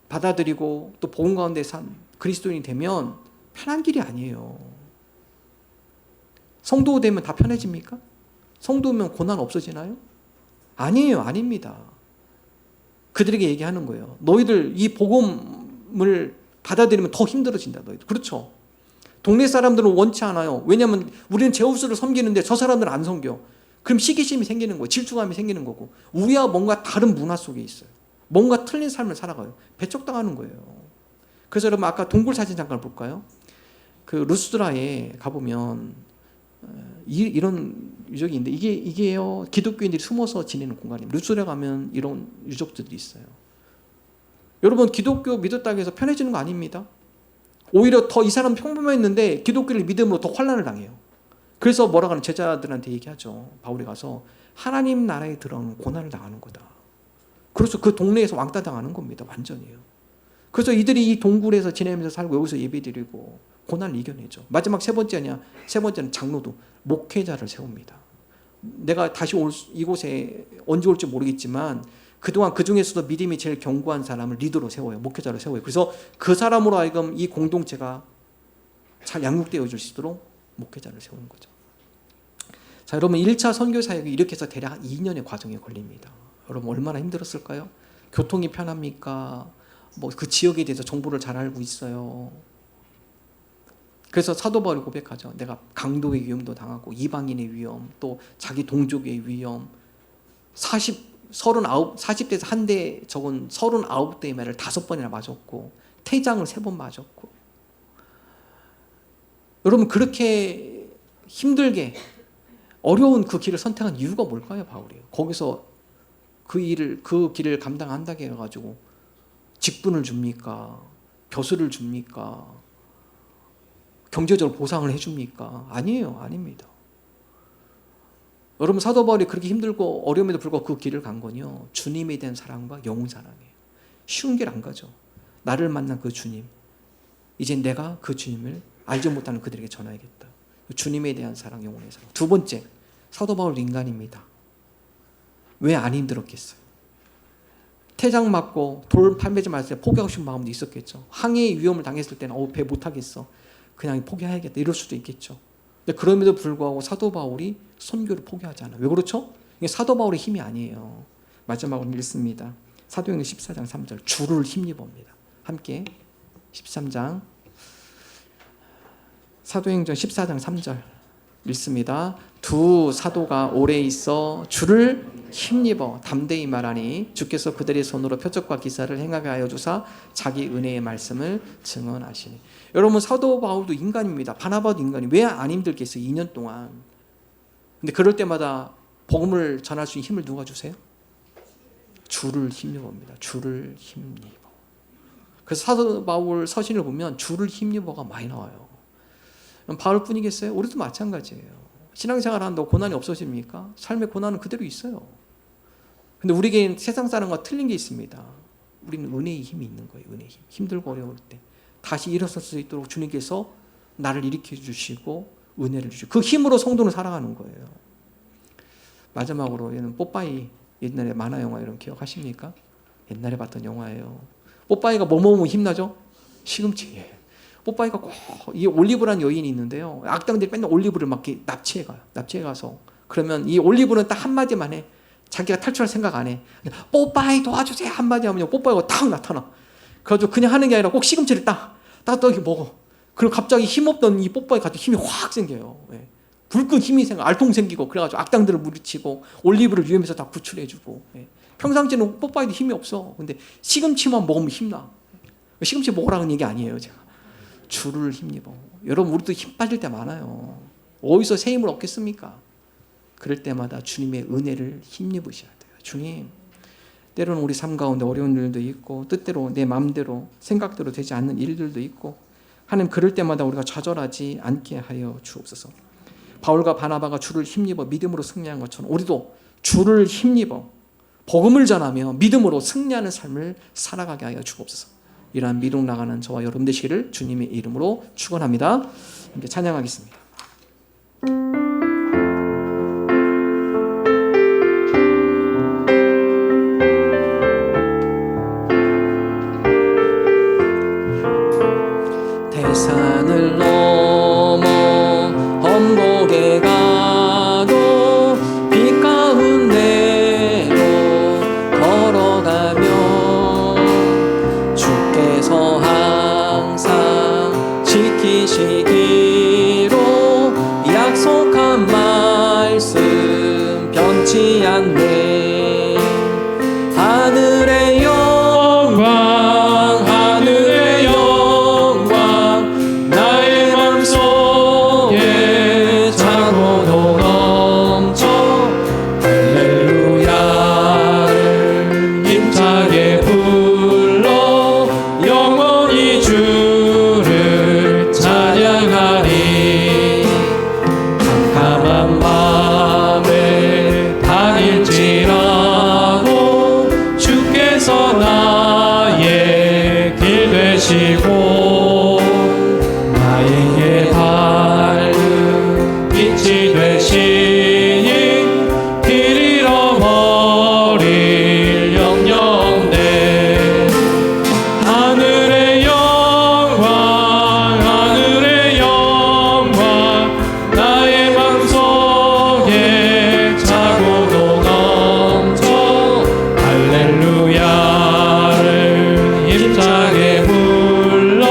받아들이고 또 복음 가운데 산 그리스도인이 되면 편한 길이 아니에요. 성도 되면 다 편해집니까? 성도면 고난 없어지나요? 아니에요. 아닙니다. 그들에게 얘기하는 거예요. 너희들 이 복음을 받아들이면 더 힘들어진다. 너희들. 그렇죠. 동네 사람들은 원치 않아요. 왜냐하면 우리는 제우스를 섬기는데 저 사람들은 안 섬겨. 그럼 시기심이 생기는 거예요. 질투감이 생기는 거고. 우리와 뭔가 다른 문화 속에 있어요. 뭔가 틀린 삶을 살아가요. 배척당하는 거예요. 그래서 여러분 아까 동굴 사진 잠깐 볼까요? 그 루스드라에 가보면 이런 유적이 있는데 이게요 기독교인들이 숨어서 지내는 공간입니다. 루스드라에 가면 이런 유적들이 있어요. 여러분 기독교 믿었다고 해서 편해지는 거 아닙니다. 오히려 더 이 사람 평범했는데 기독교를 믿음으로 더 환난을 당해요. 그래서 뭐라고 하는 제자들한테 얘기하죠. 바울이 가서 하나님 나라에 들어오는 고난을 당하는 거다. 그래서 그 동네에서 왕따 당하는 겁니다. 완전히요. 그래서 이들이 이 동굴에서 지내면서 살고 여기서 예배드리고 고난을 이겨내죠. 마지막 세 번째는 장로도 목회자를 세웁니다. 내가 다시 이곳에 언제 올지 모르겠지만 그동안 그 중에서도 믿음이 제일 견고한 사람을 리더로 세워요. 목회자로 세워요. 그래서 그 사람으로 하여금 이 공동체가 잘 양육되어 줄 수 있도록 목회자를 세우는 거죠. 자, 여러분 1차 선교 사역이 이렇게 해서 대략 2년의 과정에 걸립니다. 여러분 얼마나 힘들었을까요? 교통이 편합니까? 뭐 그 지역에 대해서 정보를 잘 알고 있어요. 그래서 사도 바울이 고백하죠. 내가 강도의 위험도 당하고 이방인의 위험, 또 자기 동족의 위험, 40대에서 한 대 적은 39대의 말을 5번이나 맞았고 태장을 3번 맞았고. 여러분 그렇게 힘들게 어려운 그 길을 선택한 이유가 뭘까요, 바울이? 거기서 그 길을 감당한다고 해가지고 직분을 줍니까? 벼슬을 줍니까? 경제적으로 보상을 해줍니까? 아니에요, 아닙니다. 여러분, 사도 바울이 그렇게 힘들고 어려움에도 불구하고 그 길을 간 건요, 주님에 대한 사랑과 영혼 사랑이에요. 쉬운 길 안 가죠. 나를 만난 그 주님, 이제 내가 그 주님을 알지 못하는 그들에게 전하야겠다. 주님에 대한 사랑, 영혼의 사랑. 두 번째, 사도 바울 인간입니다. 왜 안 힘들었겠어요? 태장 맞고 돌 판매지 말았을 때 포기하고 싶은 마음도 있었겠죠. 항해의 위험을 당했을 때는 배 못하겠어, 그냥 포기해야겠다, 이럴 수도 있겠죠. 근데 그럼에도 불구하고 사도 바울이 선교를 포기하지 않아요. 왜 그렇죠? 이게 사도 바울의 힘이 아니에요. 마지막으로 읽습니다. 사도행전 14장 3절, 주를 힘입어입니다. 함께 13장 사도행전 14장 3절 읽습니다. 두 사도가 오래 있어 주를 힘입어 담대히 말하니 주께서 그들의 손으로 표적과 기사를 행하게 하여 주사 자기 은혜의 말씀을 증언하시니. 여러분, 사도 바울도 인간입니다. 바나바도 인간이 왜 안 힘들겠어요? 2년 동안. 근데 그럴 때마다 복음을 전할 수 있는 힘을 누가 주세요? 주를 힘입어입니다. 주를 힘입어. 그래서 사도 바울 서신을 보면 주를 힘입어가 많이 나와요. 바울뿐이겠어요? 우리도 마찬가지예요. 신앙생활 한다고 고난이 없어집니까? 삶의 고난은 그대로 있어요. 근데 우리에게는 세상 사람과 틀린 게 있습니다. 우리는 은혜의 힘이 있는 거예요. 은혜의 힘. 힘들고 어려울 때 다시 일어설 수 있도록 주님께서 나를 일으켜 주시고 은혜를 주시고 그 힘으로 성도는 살아가는 거예요. 마지막으로 얘는 뽀빠이, 옛날에 만화 영화 이런 기억하십니까? 옛날에 봤던 영화예요. 뽀빠이가 뭐 먹으면 힘나죠? 시금치. 뽀빠이가 꼭 이 올리브라는 여인이 있는데요, 악당들이 맨날 올리브를 막 납치해 가요. 납치해 가서 그러면 이 올리브는 딱 한마디만 해. 자기가 탈출할 생각 안 해. 뽀빠이 도와주세요 한마디 하면 뽀빠이가 탁 나타나. 그래가지고 그냥 하는 게 아니라 꼭 시금치를 딱 이렇게 먹어. 그리고 갑자기 힘없던 이 뽀빠이 같은 힘이 확 생겨요. 예. 불끈 힘이 알통 생기고, 그래가지고 악당들을 물리치고 올리브를 위험에서 다 구출해주고. 예. 평상시에는 뽀빠이도 힘이 없어. 근데 시금치만 먹으면 힘나. 시금치 먹으라는 얘기 아니에요, 제가. 주를 힘입어. 여러분, 우리도 힘 빠질 때 많아요. 어디서 새 힘을 얻겠습니까? 그럴 때마다 주님의 은혜를 힘입으셔야 돼요. 주님, 때로는 우리 삶 가운데 어려운 일도 있고, 뜻대로 내 마음대로 생각대로 되지 않는 일들도 있고, 하나님, 그럴 때마다 우리가 좌절하지 않게 하여 주옵소서. 바울과 바나바가 주를 힘입어 믿음으로 승리한 것처럼 우리도 주를 힘입어 복음을 전하며 믿음으로 승리하는 삶을 살아가게 하여 주옵소서. 이러한 믿음 나가는 저와 여러분 되시기를 주님의 이름으로 축원합니다. 함께 찬양하겠습니다. 대산을 넘어 험곡에 가도 빛 가운데로 걸어가며 주께서 항상 지키시기로 약속한 말씀 변치 않네. 하늘의 영광, 하늘의 영광, 나의 맘속에 차고도 넘쳐 할렐루야를 힘차게 불러 영원히 주를 찬양하리. 캄캄한 밤에 다닐지라도 주께서 나의 길 되시고 나에게 밝은 빛이 되시니 길 잃어버릴 영영대. 하늘의 영광, 하늘의 영광, 나의 맘속에 차고도 넘쳐 할렐루야를 힘차게 불러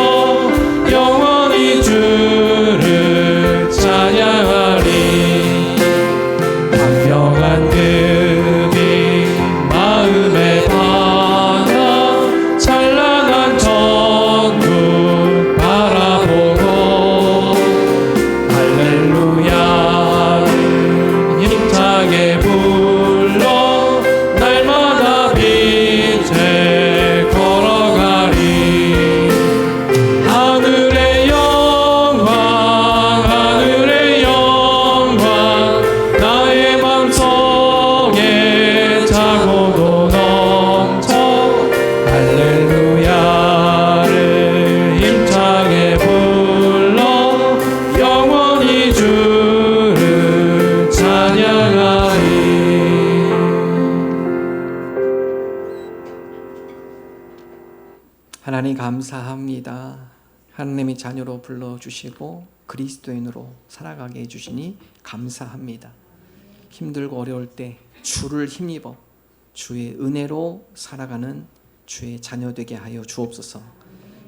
감사합니다. 하나님의 자녀로 불러주시고 그리스도인으로 살아가게 해주시니 감사합니다. 힘들고 어려울 때 주를 힘입어 주의 은혜로 살아가는 주의 자녀 되게 하여 주옵소서.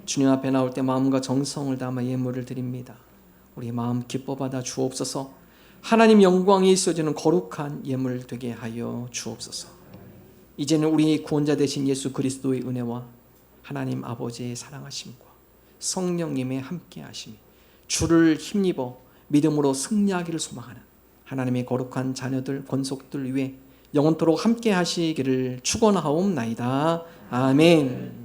주님 앞에 나올 때 마음과 정성을 담아 예물을 드립니다. 우리 마음 기뻐 받아 주옵소서. 하나님 영광이 있어지는 거룩한 예물 되게 하여 주옵소서. 이제는 우리 구원자 되신 예수 그리스도의 은혜와 하나님 아버지의 사랑하심과 성령님의 함께하심이 주를 힘입어 믿음으로 승리하기를 소망하는 하나님의 거룩한 자녀들 권속들 위해 영원토록 함께하시기를 축원하옵나이다. 아멘.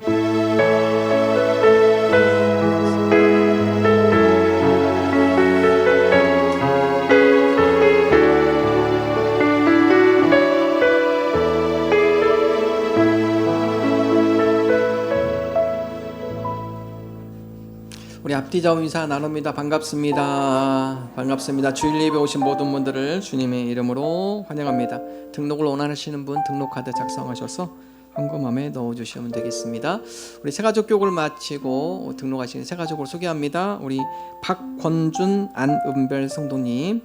우리 앞뒤 좌우 인사 나눕니다. 반갑습니다. 반갑습니다. 주일 예배 오신 모든 분들을 주님의 이름으로 환영합니다. 등록을 원하시는 분 등록카드 작성하셔서 현금함에 넣어주시면 되겠습니다. 우리 새가족 교육을 마치고 등록하시는 새가족을 소개합니다. 우리 박권준, 안은별 성도님,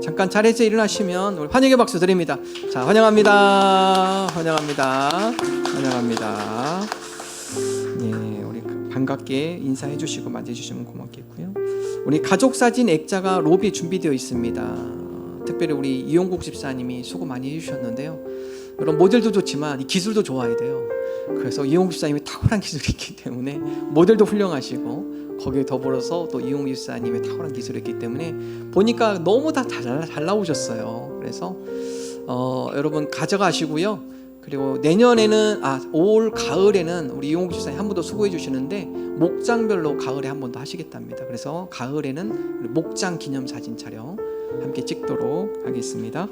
잠깐 자리에서 일어나시면 우리 환영의 박수 드립니다. 자, 환영합니다. 환영합니다. 환영합니다. 네, 우리 반갑게 인사해 주시고 맞이해 주시면 고맙겠고요. 우리 가족 사진 액자가 로비에 준비되어 있습니다. 특별히 우리 이용국 집사님이 수고 많이 해주셨는데요. 여러분 모델도 좋지만 이 기술도 좋아야 돼요. 그래서 이용국 집사님이 탁월한 기술이 있기 때문에 모델도 훌륭하시고 거기에 더불어서 또 이용국 집사님의 탁월한 기술이 있기 때문에 보니까 너무 다 잘 나오셨어요. 그래서 여러분 가져가시고요. 그리고 내년에는 올 가을에는 우리 이용국 집사님 한 번 더 수고해 주시는데 목장별로 가을에 한 번 더 하시겠답니다. 그래서 가을에는 목장 기념 사진 촬영 함께 찍도록 하겠습니다.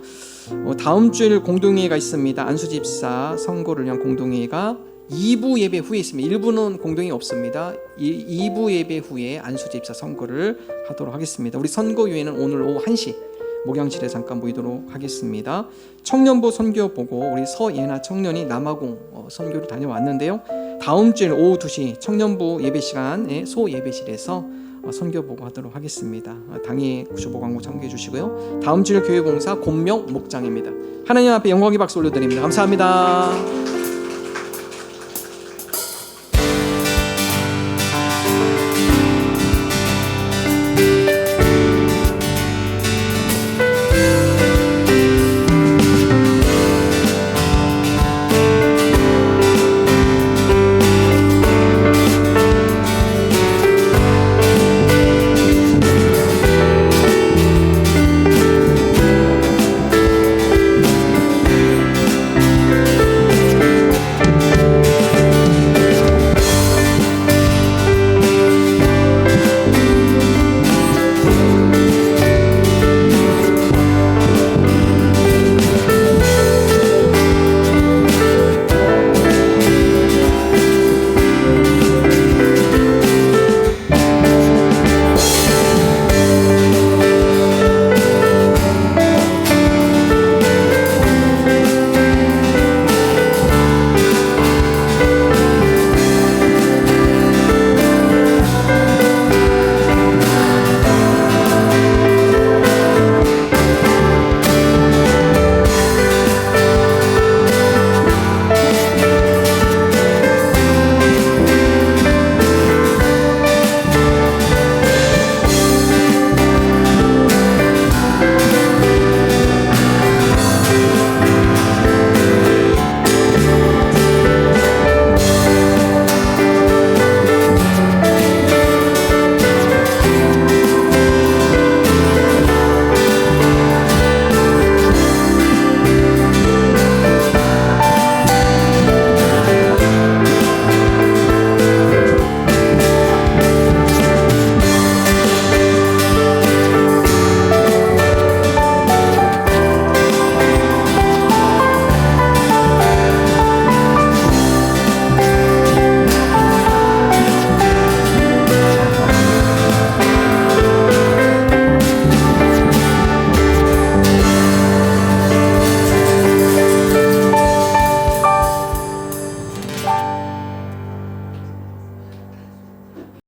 다음 주일 공동회의가 있습니다. 안수 집사 선거를 위한 공동회의가 2부 예배 후에 있습니다. 1부는 공동회의 없습니다. 2부 예배 후에 안수 집사 선거를 하도록 하겠습니다. 우리 선거위회는 오늘 오후 1시 목양실에 잠깐 모이도록 하겠습니다. 청년부 선교 보고 우리 서예나 청년이 남아공 선교를 다녀왔는데요. 다음 주일 오후 2시 청년부 예배 시간에 소예배실에서 선교 보고 하도록 하겠습니다. 당일 구조보 광고 참고해 주시고요. 다음 주일 교회봉사 곤명 목장입니다. 하나님 앞에 영광의 박수 올려드립니다. 감사합니다.